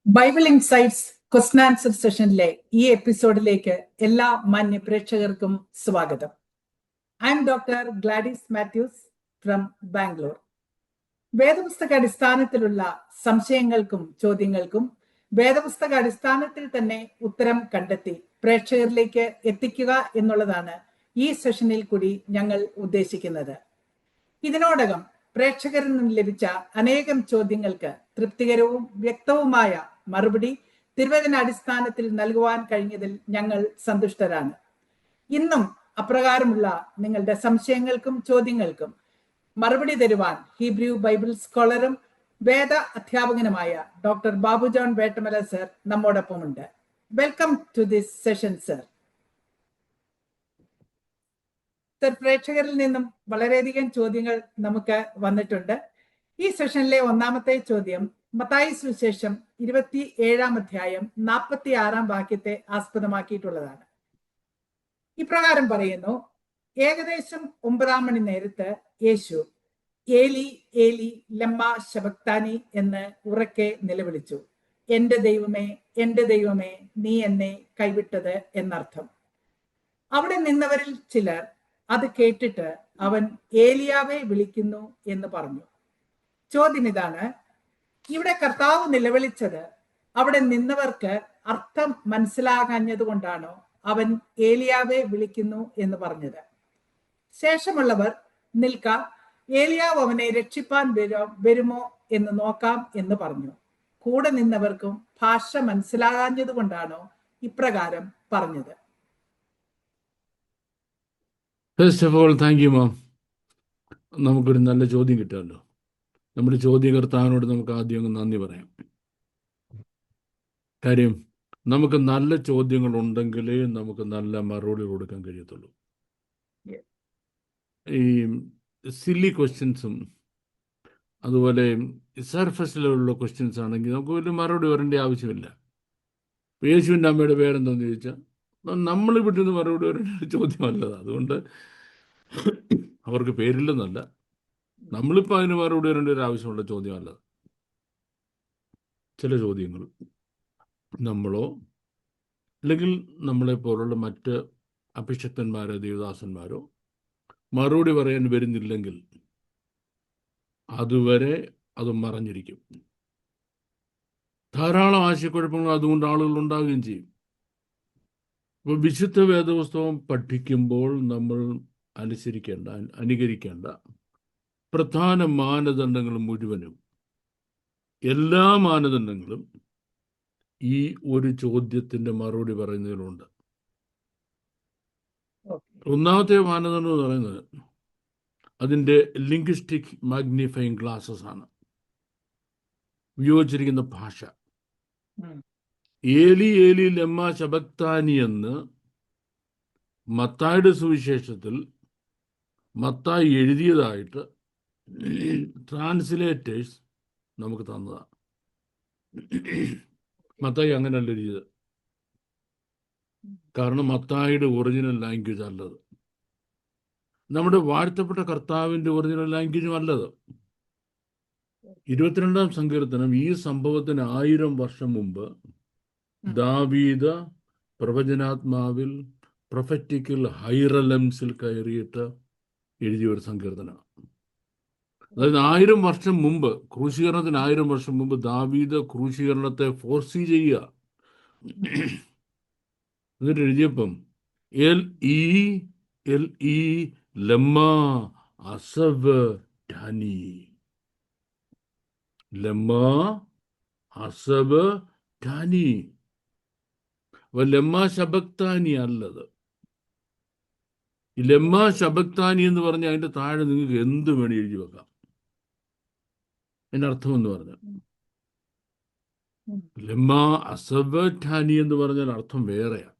Bible insights question answer സെഷനിലെ ഈ എപ്പിസോഡിലേക്ക് എല്ലാ മാന്യ പ്രേക്ഷകർക്കും സ്വാഗതം. I M doctor Gladys Mathews from Bangalore. വേദപുസ്തക അടിസ്ഥാനത്തിലുള്ള സംശയങ്ങൾക്കും ചോദ്യങ്ങൾക്കും വേദപുസ്തക അടിസ്ഥാനത്തിൽ തന്നെ ഉത്തരം കണ്ടെത്തി പ്രേക്ഷകരിലേക്ക് എത്തിക്കുക എന്നുള്ളതാണ് ഈ സെഷനിൽ കൂടി ഞങ്ങൾ ഉദ്ദേശിക്കുന്നത്. ഇതിനോടകം പ്രേക്ഷകരിൽ നിന്നും ലഭിച്ച അനേകം ചോദ്യങ്ങൾക്ക് തൃപ്തികരവും വ്യക്തവുമായ മറുപടി തിരുവചന അടിസ്ഥാനത്തിൽ നൽകുവാൻ കഴിഞ്ഞതിൽ ഞങ്ങൾ സന്തുഷ്ടരാണ്. ഇന്നും അപ്രകാരമുള്ള നിങ്ങളുടെ സംശയങ്ങൾക്കും ചോദ്യങ്ങൾക്കും മറുപടി തരുവാൻ ഹീബ്രു ബൈബിൾ സ്കോളറും വേദ അധ്യാപകനുമായ doctor Babu John Vettamala sir നമ്മോടൊപ്പമുണ്ട്. Welcome to this session sir. Sir, പ്രേക്ഷകരിൽ നിന്നും വളരെയധികം ചോദ്യങ്ങൾ നമുക്ക് വന്നിട്ടുണ്ട്. ഈ സെഷനിലെ ഒന്നാമത്തെ ചോദ്യം മത്തായി സുവിശേഷം 27-ാം അധ്യായം 46-ാം വാക്യത്തെ ആസ്പദമാക്കിയിട്ടുള്ളതാണ്. ഇപ്രകാരം പറയുന്നു: ഏകദേശം 9-ാം മണി നേരത്ത് യേശു ഏലി ഏലി ലമ്മ ശബക്താനി എന്ന് ഉറക്കെ നിലവിളിച്ചു. എന്റെ ദൈവമേ, എന്റെ ദൈവമേ, നീ എന്നെ കൈവിട്ടത് എന്നർത്ഥം. അവിടെ നിന്നവരിൽ ചിലർ അത് കേട്ടിട്ട് അവൻ ഏലിയാവെ വിളിക്കുന്നു എന്ന് പറഞ്ഞു. ചോദ്യം ഇതാണ്: ഇവിടെ കർത്താവ് നിലവിളിച്ചത് അവിടെ നിന്നവർക്ക് അർത്ഥം മനസ്സിലാകാഞ്ഞത് കൊണ്ടാണോ അവൻ ഏലിയാവെ വിളിക്കുന്നു എന്ന് പറഞ്ഞത്? ശേഷമുള്ളവർ നിൽക്ക, ഏലിയാവ് അവനെ രക്ഷിപ്പാൻ വരുമോ എന്ന് നോക്കാം എന്ന് പറഞ്ഞു. കൂടെ നിന്നവർക്കും ഭാഷ മനസ്സിലാകാഞ്ഞത് കൊണ്ടാണോ ഇപ്രകാരം പറഞ്ഞത്? First of all, thank you ma'am. നമുക്കൊരു നല്ല ചോദ്യം കിട്ടുമല്ലോ. നമ്മുടെ ചോദ്യകർത്താവിനോട് നമുക്ക് ആദ്യം അങ്ങ് നന്ദി പറയാം. കാര്യം, നമുക്ക് നല്ല ചോദ്യങ്ങൾ ഉണ്ടെങ്കിലേ നമുക്ക് നല്ല മറുപടി കൊടുക്കാൻ കഴിയത്തുള്ളൂ. ഈ സില്ലി ക്വസ്റ്റ്യൻസും അതുപോലെ സർഫസ് ലെവലുള്ള ക്വസ്റ്റ്യൻസ് ആണെങ്കിൽ നമുക്ക് വലിയ മറുപടി വരേണ്ട ആവശ്യമില്ല. യേശുവിൻ്റെ അമ്മയുടെ പേരെന്താണെന്ന് ചോദിച്ചാൽ നമ്മൾ വിട്ടുന്ന മറുപടി വരേണ്ട ചോദ്യമല്ലത്. അതുകൊണ്ട് അവർക്ക് പേരില്ലെന്നല്ല, നമ്മളിപ്പോൾ അതിന് മറുപടി വരേണ്ട ഒരു ആവശ്യമുള്ള ചോദ്യമല്ല. ചില ചോദ്യങ്ങൾ നമ്മളോ അല്ലെങ്കിൽ നമ്മളെപ്പോലുള്ള മറ്റ് അഭിഷക്തന്മാരോ ദേവദാസന്മാരോ മറുപടി പറയാൻ വരുന്നില്ലെങ്കിൽ അതുവരെ അത് മറഞ്ഞിരിക്കും. ധാരാളം ആശയക്കുഴപ്പങ്ങൾ അതുകൊണ്ട് ആളുകൾ ഉണ്ടാവുകയും ചെയ്യും. അപ്പോൾ വിശുദ്ധ വേദപുസ്തകം പഠിക്കുമ്പോൾ നമ്മൾ അനുകരിക്കേണ്ട പ്രധാന മാനദണ്ഡങ്ങൾ മുഴുവനും, എല്ലാ മാനദണ്ഡങ്ങളും ഈ ഒരു ചോദ്യത്തിൻ്റെ മറുപടി പറയുന്നതിലുണ്ട്. ഒന്നാമത്തെ മാനദണ്ഡം എന്ന് പറയുന്നത് അതിൻ്റെ ലിംഗ്വിസ്റ്റിക് മാഗ്നിഫയിങ് ഗ്ലാസസ് ആണ്. ഉപയോഗിച്ചിരിക്കുന്ന ഭാഷ. ഏലി ഏലി ലമ്മ ശബക്താനി എന്ന് മത്തായിയുടെ സുവിശേഷത്തിൽ മത്തായി എഴുതിയതായിട്ട് ട്രാൻസ്ലേറ്റേഴ്സ് നമുക്ക് തന്നതാണ്. മത്തായി അങ്ങനെയല്ല എഴുതിയത്. കാരണം മത്തായിയുടെ ഒറിജിനൽ ലാംഗ്വേജ് അല്ലത്. നമ്മുടെ വാഴ്ത്തപ്പെട്ട കർത്താവിൻ്റെ ഒറിജിനൽ ലാംഗ്വേജും അല്ലത്. 22-ാം സങ്കീർത്തനം ഈ സംഭവത്തിന് 1000 വർഷം മുമ്പ് ദാവീദ് പ്രവചനാത്മാവിൽ പ്രൊഫറ്റിക്കൽ ഹൈറലംസിൽ കയറിയിട്ട് എഴുതിയ ഒരു സങ്കീർത്തനമാണ്. അതായത് 1000 വർഷം മുമ്പ്, ക്രൂശീകരണത്തിന് 1000 വർഷം മുമ്പ് ദാവീദ് ക്രൂശീകരണത്തെ ഫോർസി ചെയ്യുക. എന്നിട്ട് എഴുതിയപ്പം എൽ ഇ ലമ്മ അസബ് ടാനി, ലമ്മ അസബ് ടാനി. അപ്പൊ ലമ്മ ശബക്താനി അല്ലത്. ഈ ലമ്മ ശബക്താനി എന്ന് പറഞ്ഞാൽ അതിന്റെ താഴെ നിങ്ങൾക്ക് എന്ത് വേണി എഴുതി വെക്കാം. അതിന്റെ അർത്ഥം എന്ന് പറഞ്ഞാൽ ലമ്മ അസബ് ടാനി എന്ന് പറഞ്ഞാൽ അർത്ഥം വേറെയാണ്.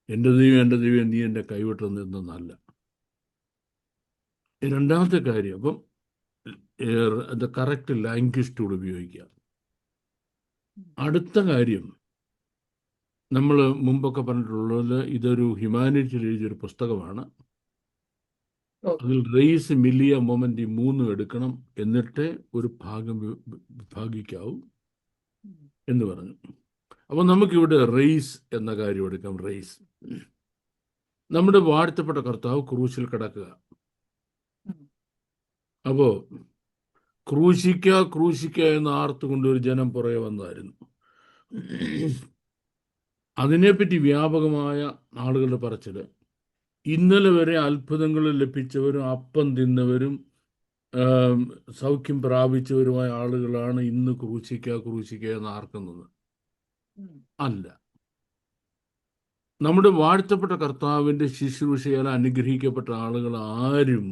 എൻ്റെ ദൈവം നീ എൻ്റെ കൈവിട്ടത് എന്നല്ല. രണ്ടാമത്തെ കാര്യം, അപ്പം ദ കറക്റ്റ് ലാംഗ്വേജ് ടൂൾ ഉപയോഗിക്കുക. അടുത്ത കാര്യം, നമ്മൾ മുമ്പൊക്കെ പറഞ്ഞിട്ടുള്ളത് ഇതൊരു ഹ്യൂമാനിറ്റിയിൽ എഴുതിയൊരു പുസ്തകമാണ്. ഓക്കെ. അതിൽ റേസ്, മില്ലിയ, മൊമെന്റ് ഈ മൂന്നും എടുക്കണം, എന്നിട്ട് ഒരു ഭാഗം വിഭാഗിക്കാവൂ എന്ന് പറഞ്ഞു. അപ്പോൾ നമുക്കിവിടെ റേസ് എന്ന കാര്യം എടുക്കാം. റേസ്, നമ്മുടെ വാഴ്ത്തപ്പെട്ട കർത്താവ് ക്രൂശിൽ കിടക്കുക. അപ്പോൾ ക്രൂശിക്ക എന്ന് ആർത്തുകൊണ്ട് ഒരു ജനം പുറകെ വന്നായിരുന്നു. അതിനെപ്പറ്റി വ്യാപകമായ ആളുകളുടെ പറച്ചിൽ. ഇന്നലെ വരെ അത്ഭുതങ്ങൾ ലഭിച്ചവരും അപ്പം തിന്നവരും സൗഖ്യം പ്രാപിച്ചവരുമായ ആളുകളാണ് ഇന്ന് ക്രൂശിക്ക എന്ന് ആർക്കുന്നത്. അല്ല, നമ്മുടെ വാഴ്ത്തപ്പെട്ട കർത്താവിൻ്റെ ശുശ്രൂഷയാൽ അനുഗ്രഹിക്കപ്പെട്ട ആളുകൾ ആരും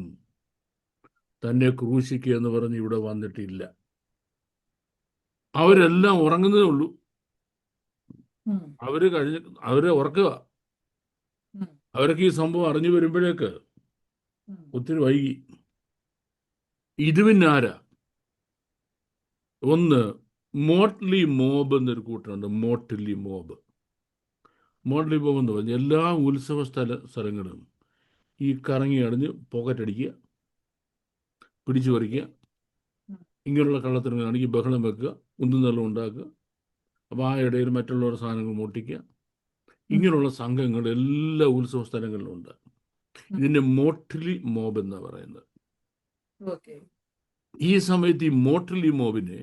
തന്നെ ക്രൂശിക്കുക എന്ന് പറഞ്ഞ് ഇവിടെ വന്നിട്ടില്ല. അവരെല്ലാം ഉറങ്ങുന്നതേ ഉള്ളൂ. അവരെ ഉറക്കുക. അവർക്ക് ഈ സംഭവം അറിഞ്ഞു വരുമ്പോഴേക്ക് ഒത്തിരി വൈകി. ഇത് പിന്നെ ആരാ? ഒന്ന് മോട്ട്ലി മോബ് എന്നൊരു കൂട്ടമുണ്ട്. മോട്ട്ലി മോബ് എന്ന് പറഞ്ഞാൽ എല്ലാ ഉത്സവ സ്ഥലങ്ങളും ഈ കറങ്ങി അടഞ്ഞ് പോക്കറ്റടിക്കുക, പിടിച്ചു പറിക്കുക, ഇങ്ങനെയുള്ള കള്ളത്തരങ്ങൾ കാണിക്കുക, ബഹളം വെക്കുക, ഉന്തുന്നെല്ലാം ഉണ്ടാക്കുക. അപ്പോൾ ആ ഇടയിൽ മറ്റുള്ളവരുടെ സാധനങ്ങൾ മോട്ടിക്കുക. ഇങ്ങനെയുള്ള സംഘങ്ങൾ എല്ലാ ഉത്സവ സ്ഥലങ്ങളിലും ഉണ്ട്. ഇതിനെ മോട്ട്ലി മോബ് എന്നാണ് പറയുന്നത്. ഈ സമയത്ത് ഈ മോട്ട്ലി മോബിനെ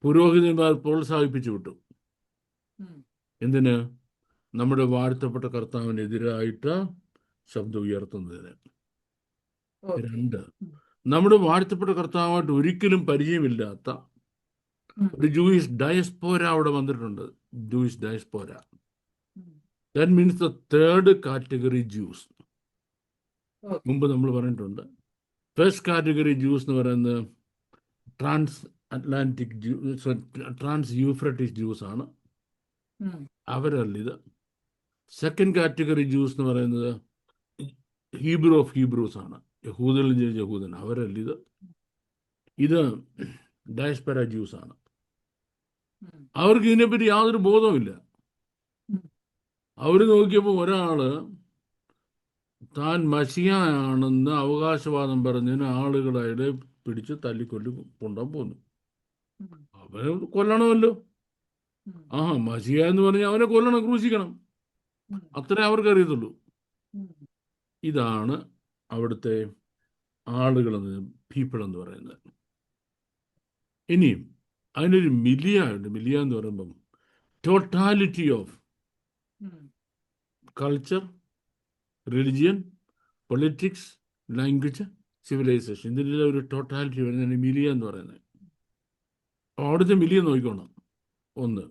പുരോഹിതന്മാർ പ്രോത്സാഹിപ്പിച്ചു വിട്ടു. എന്തിന്? നമ്മുടെ വാഴ്ത്തപ്പെട്ട കർത്താവിനെതിരായിട്ട് ശബ്ദം ഉയർത്തുന്നതിന്. രണ്ട്, നമ്മുടെ വാഴ്ത്തപ്പെട്ട കർത്താവായിട്ട് ഒരിക്കലും പരിചയമില്ലാത്ത ഒരു ജൂയിഷ് ഡയസ്പോര അവിടെ വന്നിട്ടുണ്ട്. Jewish diaspora, that means the third category Jews. മുമ്പ് നമ്മൾ പറഞ്ഞിട്ടുണ്ട്. ഫസ്റ്റ് കാറ്റഗറി ജ്യൂസ് എന്ന് പറയുന്നത് ട്രാൻസ് യൂഫ്രട്ടീസ് ജ്യൂസ് ആണ്, അവരല്ല ഇത്. സെക്കൻഡ് കാറ്റഗറി ജ്യൂസ് എന്ന് പറയുന്നത് ഹീബ്രു ഓഫ് ഹീബ്രൂസ് ആണ്, യഹൂദനിൽ ജനിച്ച യഹൂദൻ, അവരല്ല ഇത്. ഇത് ഡയസ്പെര ജ്യൂസ് ആണ്. അവർക്ക് ഇതിനെപ്പറ്റി യാതൊരു ബോധവുമില്ല. അവർ നോക്കിയപ്പോൾ ഒരാള് താൻ മശിയാണെന്ന് അവകാശവാദം പറഞ്ഞതിന് ആളുകളെ പിടിച്ച് തല്ലിക്കൊല്ലി കൊണ്ടാൻ പോന്നു. അവനെ കൊല്ലണമല്ലോ. മശിയ എന്ന് പറഞ്ഞാൽ അവനെ കൊല്ലണം, ക്രൂശിക്കണം, അത്രേ അവർക്ക് അറിയത്തുള്ളൂ. ഇതാണ് അവിടുത്തെ ആളുകളെന്ന്, പീപ്പിൾ എന്ന് പറയുന്നത്. ഇനിയും അതിനൊരു മിലിയ ഉണ്ട്. മിലിയ എന്ന് പറയുമ്പം totality of culture, religion, politics, language, civilisation, ഇതിൻ്റെ ഒരു ടോട്ടാലിറ്റി വരുന്നതാണ് മിലിയ എന്ന് പറയുന്നത്. അവിടുത്തെ മിലിയ നോക്കിക്കോണം. ഒന്ന്,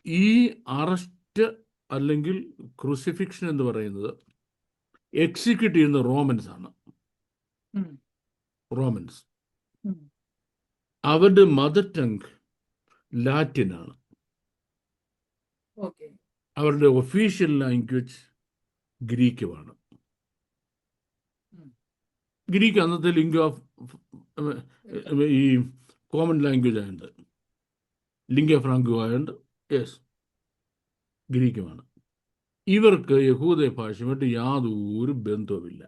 ഈ അറസ്റ്റ് അല്ലെങ്കിൽ ക്രൂസിഫിക്ഷൻ എന്ന് പറയുന്നത് എക്സിക്യൂട്ട് ചെയ്യുന്ന റോമൻസ് ആണ്. റോമൻസ്, അവരുടെ മദർ ടങ് ലാറ്റിൻ ആണ്. അവരുടെ ഒഫീഷ്യൽ ലാംഗ്വേജ് ഗ്രീക്കുമാണ്. ഗ്രീക്ക് അന്നത്തെ ലിംഗ്വ ഓഫ് ഈ കോമൺ ലാംഗ്വേജ് ആയതുകൊണ്ട്, ലിംഗ്വ ഫ്രാങ്ക ആയതുകൊണ്ട് യെസ് ഗ്രീക്കുമാണ്. ഇവർക്ക് യഹൂദ ഭാഷയുമായിട്ട് യാതൊരു ബന്ധവുമില്ല.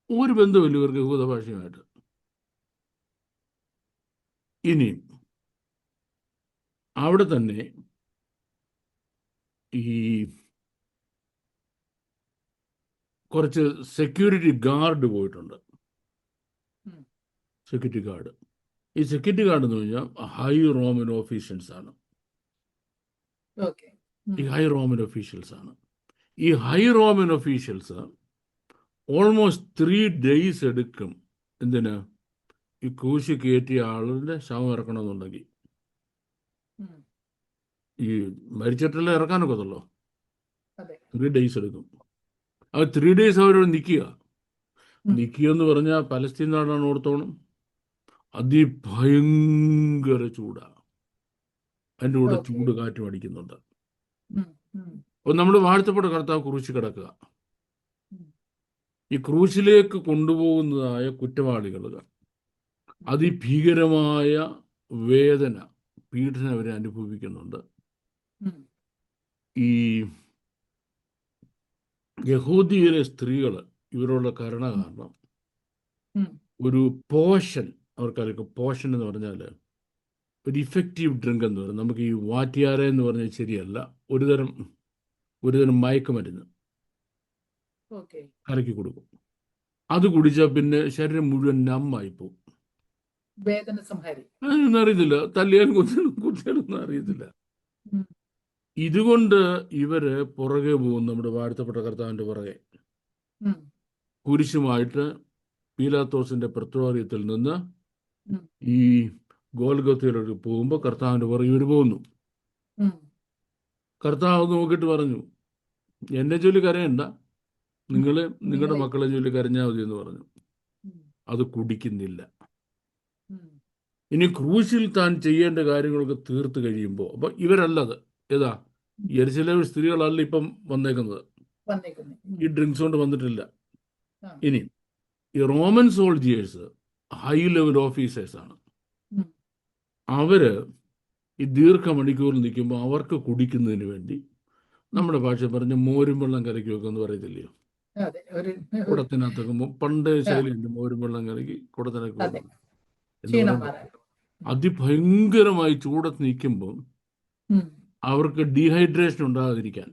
ഒരു ബന്ധവുമില്ല ഇവർക്ക് യഹൂദ ഭാഷയുമായിട്ട്. ഇനി അവിടെ തന്നെ ഈ കുറച്ച് സെക്യൂരിറ്റി ഗാർഡ് പോയിട്ടുണ്ട്. സെക്യൂരിറ്റി ഗാർഡ്, ഈ സെക്യൂരിറ്റി ഗാർഡ് എന്ന് പറഞ്ഞാൽ ഹൈ റോമൻ ഓഫീഷ്യൽസ് ആണ്. ഈ ഹൈ റോമൻ ഓഫീഷ്യൽസ് ആണ്. ഈ high Roman officials almost 3 days എടുക്കും. എന്തിന്? ഈ ക്രൂശി കയറ്റിയ ആളുടെ ശവം ഇറക്കണമെന്നുണ്ടെങ്കിൽ. ഈ മരിച്ചിട്ടെല്ലാം ഇറക്കാനൊക്കത്തുള്ളൂ. 3 days എടുക്കും. ആ 3 days അവരോട് നിൽക്കുക എന്ന് പറഞ്ഞാൽ പലസ്തീൻ നാടാണ്, ഓർത്തോണം. അതിഭയങ്കര ചൂടാണ്. അതിൻ്റെ കൂടെ ചൂട് കാറ്റും അടിക്കുന്നുണ്ട്. അപ്പോൾ നമ്മൾ വാഴ്ത്തപ്പെട്ട കർത്താവ് ക്രൂശിൽ കിടക്കുക. ഈ ക്രൂശിലേക്ക് കൊണ്ടുപോകുന്നതായ കുറ്റവാളികൾ അതിഭീകരമായ വേദന, പീഡനം അവരെ അനുഭവിക്കുന്നുണ്ട്. ഈ യഹൂദിയിലെ സ്ത്രീകൾ ഇവരോട് കരുണ കാരണം ഉം. ഒരു പോഷൻ, അവർക്കറിയാം പോഷൻ എന്ന് പറഞ്ഞാൽ ഒരു ഇഫക്റ്റീവ് ഡ്രിങ്ക് എന്ന് പറയും. നമുക്ക് ഈ വാറ്റിയാര എന്ന് പറഞ്ഞാൽ ശരിയല്ല, ഒരുതരം മയക്കുമരുന്ന് ഓക്കെ. കലക്കി കൊടുക്കും. അത് കുടിച്ചാൽ പിന്നെ ശരീരം മുഴുവൻ നമ്മായി പോകും. വേദന സംഹാരി. അതൊന്നും അറിയത്തില്ല, തല്ലിയാലും കുത്തിയാലൊന്നും അറിയത്തില്ല. ഉം. ഇതുകൊണ്ട് ഇവര് പുറകെ പോകും നമ്മുടെ വാഴ്ത്തപ്പെട്ട കർത്താവിന്റെ പുറകെ. ഉം. കുരിശുമായിട്ട് പീലാത്തോസിന്റെ പ്രത്തോറിയത്തിൽ നിന്ന് ഉം. ഈ ഗോൽഗോത്തയിലേക്ക് പോകുമ്പോൾ കർത്താവിന്റെ പുറകെ ഇവർ പോകുന്നു. ഉം. കർത്താവ് നോക്കിയിട്ട് പറഞ്ഞു, എന്നെ ചൊല്ലി കരയണ്ട, നിങ്ങളെ നിങ്ങളുടെ നിങ്ങളെ. മക്കളെ ചൊല്ലി കരഞ്ഞാൽ മതി എന്ന് പറഞ്ഞു. ഉം. അത് കുടിക്കുന്നില്ല. ഉം. ഇനി ക്രൂശിൽ താൻ ചെയ്യേണ്ട കാര്യങ്ങളൊക്കെ തീർത്ത് കഴിയുമ്പോൾ, അപ്പൊ ഇവരല്ലത് ഏതാ യെരുശലേം സ്ത്രീകളല്ല ഇപ്പം വന്നേക്കുന്നത്, വന്നേക്കുന്നു. ഈ ഡ്രിങ്ക്സ് കൊണ്ട് വന്നിട്ടില്ല. ആ. ഇനി ഈ Roman soldiers high level officers ആണ്. ഉം. അവര് ഈ ദീർഘമണിക്കൂറിൽ നിൽക്കുമ്പോൾ അവർക്ക് കുടിക്കുന്നതിന് വേണ്ടി നമ്മുടെ ഭാഷ പറഞ്ഞ് മോരും വെള്ളം കലക്കി വെക്കുമെന്ന് പറയത്തില്ലയോ? അതെ. ഒരു കുടത്തിനകത്തൊക്കെ പണ്ടേ ആ, ശൈലിയുണ്ട്, മോരും വെള്ളം കലക്കി കുടത്തിനൊക്കെ അതെ. വെക്കും എന്ന് ക്ഷീണം പറയുമ്പോൾ മാറാൻ. അതിഭയങ്കരമായി ചൂടത്ത് നിൽക്കുമ്പോൾ ഉം. അവർക്ക് ഡീഹൈഡ്രേഷൻ ഉണ്ടാകാതിരിക്കാൻ,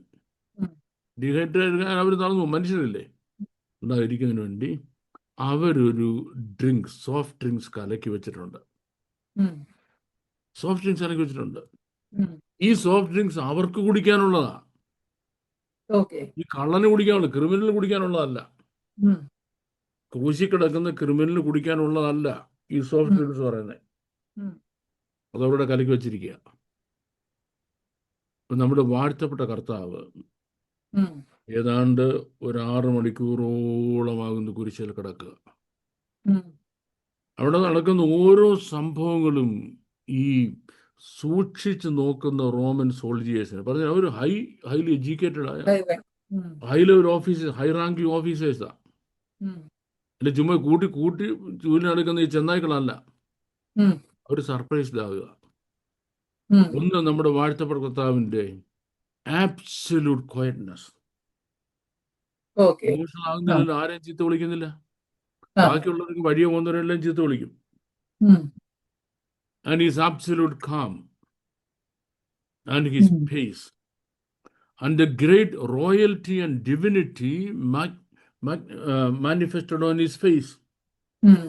ഉം. ഡീഹൈഡ്രേഷൻ അവർ നടന്നു മനുഷ്യരല്ലേ, ഉണ്ടാകാതിരിക്കുന്നതിന് വേണ്ടി അവരൊരു ഡ്രിങ്ക്, സോഫ്റ്റ് ഡ്രിങ്ക്സ് കലക്കി വെച്ചിട്ടുണ്ട്. ഉം. സോഫ്റ്റ് ഡ്രിങ്ക്സ് കലക്കി വെച്ചിട്ടുണ്ട്. ഉം. ഈ സോഫ്റ്റ് ഡ്രിങ്ക്സ് അവർക്ക് കുടിക്കാനുള്ളതാ, ഓക്കെ. ഈ കള്ളന് കുടിക്കാനുള്ള, ക്രിമിനൽ കുടിക്കാനുള്ളതല്ല. ഉം. ക്രൂശി കിടക്കുന്ന ക്രിമിനൽ കുടിക്കാനുള്ളതല്ല ഈ സോഫ്റ്റ് ഉം. ഡ്രിങ്ക്സ് പറയുന്നത്. ഉം. അതവിടെ കലക്കി വെച്ചിരിക്കുക. ഇപ്പം നമ്മുടെ വാഴ്ത്തപ്പെട്ട കർത്താവ് ഉം. ഏതാണ്ട് ഒരു 6 മണിക്കൂറോളമാകുന്നു കുരിശിൽ കിടക്കുക. ഉം. അവിടെ നടക്കുന്ന ഓരോ സംഭവങ്ങളും ഈ സൂക്ഷിച്ച് നോക്കുന്ന റോമൻ സോൾജിയേഴ്സിന് പറഞ്ഞ അവർ ഹൈലി എഡ്യൂക്കേറ്റഡ് ആയ അതെ. ഉം. High level officers, high ranking ഓഫീസേഴ്സാ. ഉം. അല്ല ചുമ്മാ കൂട്ടി ജോലി നടക്കുന്ന ഈ ചെന്നായ്ക്കളല്ല. ഉം. അവർ സർപ്രൈസ്ഡ് ആകുക. ഉം. ഒന്ന് നമ്മുടെ വാഴ്ത്തപ്പെട്ട കർത്താവിന്റെ ആബ്സല്യൂട്ട് ക്വയറ്റ്നസ്. ഓക്കെ. ആ. ഇമോഷണൽ ആകുന്നില്ലല്ലോ, ആരെയും ചീത്ത വിളിക്കുന്നില്ല. ആ. ബാക്കിയുള്ളവർക്ക് വഴിയെ പോകുന്നവരെല്ലാം ചീത്ത വിളിക്കും. ഉം. And his absolute calm and his ഉം. pace and the great royalty and divinity manifested on his face. ഉം.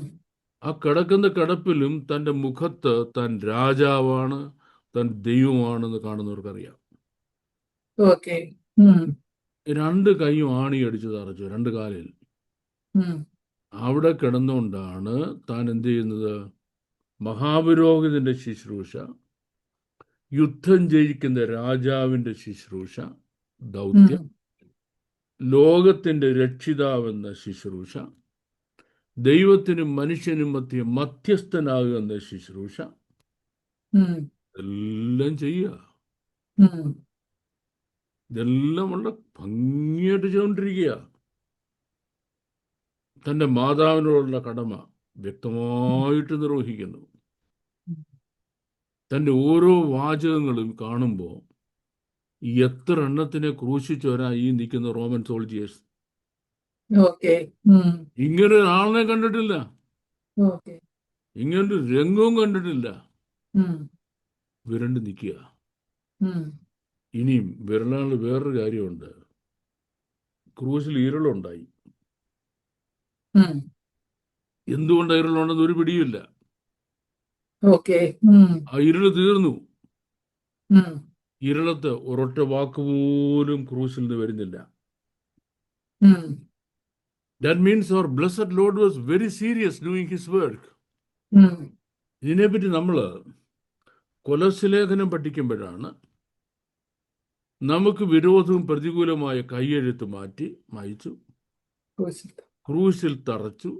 ആ കിടക്കുന്ന കിടപ്പിലും തൻ്റെ മുഖത്ത് താൻ രാജാവാണ്, താൻ ദൈവമാണെന്ന് കാണുന്നവർക്കറിയാം. ഓക്കെ. ഉം. 2 കൈയും ആണിയടിച്ച് തറച്ചു, 2 കാലിൽ. ഉം. അവിടെ കിടന്നുകൊണ്ടാണ് താൻ എന്ത് ചെയ്യുന്നത്? മഹാപുരോഹിതന്റെ ശുശ്രൂഷ, യുദ്ധം ജയിക്കുന്ന രാജാവിന്റെ ശുശ്രൂഷ, ദൗത്യം, ഉം. ലോകത്തിന്റെ രക്ഷിതാവെന്ന ശുശ്രൂഷ, ദൈവത്തിനും മനുഷ്യനും മധ്യസ്ഥനാകുക എന്ന ശുശ്രൂഷ, ഉം. എല്ലാം ചെയ്യുക. ഉം. ഇതെല്ലാം വളരെ ഭംഗിയായിട്ട് ചെയ്തുകൊണ്ടിരിക്കുക. തൻ്റെ മാതാവിനോടുള്ള കടമ വ്യക്തമായിട്ട് നിർവഹിക്കുന്നു. തൻ്റെ ഓരോ വാചകങ്ങളും കാണുമ്പോൾ എത്ര എണ്ണത്തിനെ ക്രൂശിച്ചവരാ ഈ നിൽക്കുന്ന റോമൻ സോൾജിയേഴ്സ്. ഓക്കെ. ഉം. ഇങ്ങനെ ഒരാളിനെ കണ്ടിട്ടില്ല, ഓക്കെ. ഇങ്ങനൊരു രംഗവും കണ്ടിട്ടില്ല. ഉം. വിരണ്ട് നിൽക്കുക. ഉം. ഇനിയും വിരലാണ്ട് വേറൊരു കാര്യമുണ്ട്. ക്രൂശിൽ ഇരുളുണ്ടായി. ഉം. എന്തുകൊണ്ട് ഇരുളുണ്ടെന്ന് ഒരു പിടിയില്ല. ഓക്കെ. ഉം. ആ ഇരുള് തീർന്നു. ഉം. ഇരുളത്ത് ഒരൊറ്റ വാക്കുപോലും ക്രൂശിൽ നിന്ന് വരുന്നില്ല. ഉം. That means our blessed Lord was very serious doing his work. ഉം. ഇതിനെപ്പറ്റി നമ്മൾ കൊലോസ്യലേഖനം പഠിക്കുമ്പോഴാണ് നമുക്ക് വിരോധവും പ്രതികൂലമായ കൈയെഴുത്ത് മായിച്ചു, ക്രൂശിൽ തറച്ചു,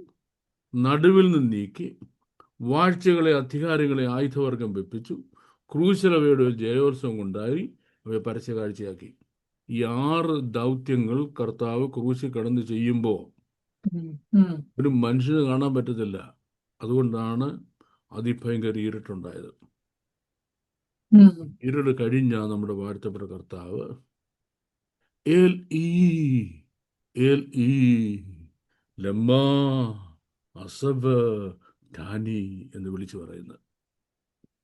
നടുവിൽ നിന്ന് നീക്കി, വാഴ്ചകളെ അധികാരങ്ങളെ ആയുധവർഗം വെപ്പിച്ചു, ക്രൂശിലവയുടെ ഒരു ജയോത്സവം കൊണ്ടായി അവയെ പരസ്യകാഴ്ചയാക്കി. ഈ 6 ദൗത്യങ്ങൾ കർത്താവ് ക്രൂശിൽ കടന്ന് ചെയ്യുമ്പോൾ ഒരു മനുഷ്യന് കാണാൻ പറ്റത്തില്ല. അതുകൊണ്ടാണ് അതിഭയങ്കര ഇരുട്ടുണ്ടായത്. ഇരുട് കഴിഞ്ഞ നമ്മുടെ വാഴ്ത്തപ്പെട്ട കർത്താവ് ഏൽ ഈ എൽ ഇ ലമ്മ അസബ് ടാനി എന്ന് വിളിച്ചു പറയുന്നത്.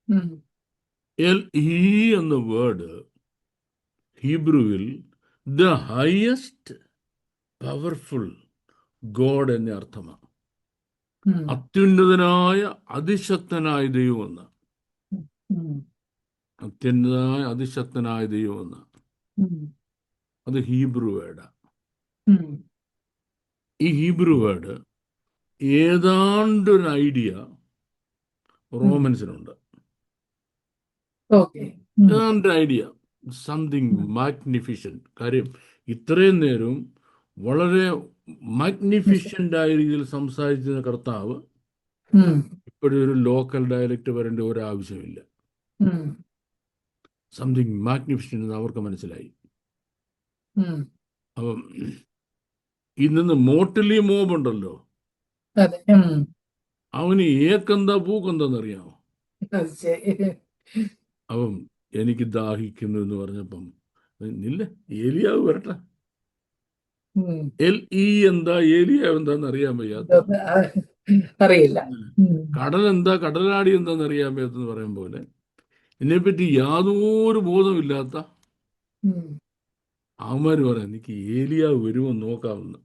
ഉം, എൽ ഇ എന്ന വേർഡ് ഹീബ്രുവിൽ ദ ഹയസ്റ്റ് പവർഫുൾ ഗോഡ് എന്ന അർത്ഥമാണ്. ഉം, അത്യുന്നതനായ അതിശക്തനായ ദൈവമെന്ന്. ഉം, അത്യുന്നതനായ അതിശക്തനായ ദൈവമെന്ന്. ഉം, അത് ഹീബ്രു വേർഡാണ്. ഉം. ഈ ഹീബ്രു വേർഡ് ഏതാണ്ടൊരു ഐഡിയ റോമൻസിനുണ്ട്. ഓക്കെ. ഉം, ഏതാണ്ട് ഐഡിയ സംതിങ് ഉം, മാഗ്നിഫിഷ്യൻറ്റ്. കാര്യം ഇത്രയും നേരം വളരെ മാഗ്നിഫിഷ്യൻ്റ് ആയ രീതിയിൽ സംസാരിച്ചിരുന്ന കർത്താവ് ഉം, ഇപ്പോഴൊരു ലോക്കൽ ഡയലക്റ്റ് വരേണ്ട ഒരാവശ്യമില്ല. ഉം, സംതിങ് മാഗ്നിഫിഷ്യൻ്റ് എന്ന് അവർക്ക് മനസ്സിലായി. ഉം. അപ്പം ഇന്ന് മോട്ടിലി മോബ് ഉണ്ടല്ലോ, അതെ. അവന് ഏക്കെന്താ പൂക്കെന്താന്നറിയാമോ? അത് ശരി. അപ്പം എനിക്ക് ദാഹിക്കുന്നു എന്ന് പറഞ്ഞപ്പം ഇല്ല, ഏലിയാവ് വരട്ടെ. ഉം. എൽ ഇ എന്താ ഏലിയാവ് എന്താന്ന് അറിയാൻ വയ്യാത്ത, ഇതൊന്ന് അറിയില്ല. ഉം, കടൽ എന്താ കടലാടി എന്താന്ന് അറിയാൻ വയ്യാത്തെന്ന് പറയും പോലെ ഇതിനെപ്പറ്റി യാതൊരു ബോധമില്ലാത്ത ഉം, അവന്മാർ പറയാം എനിക്ക് ഏലിയാവ് വരുമോ നോക്കാമെന്ന്.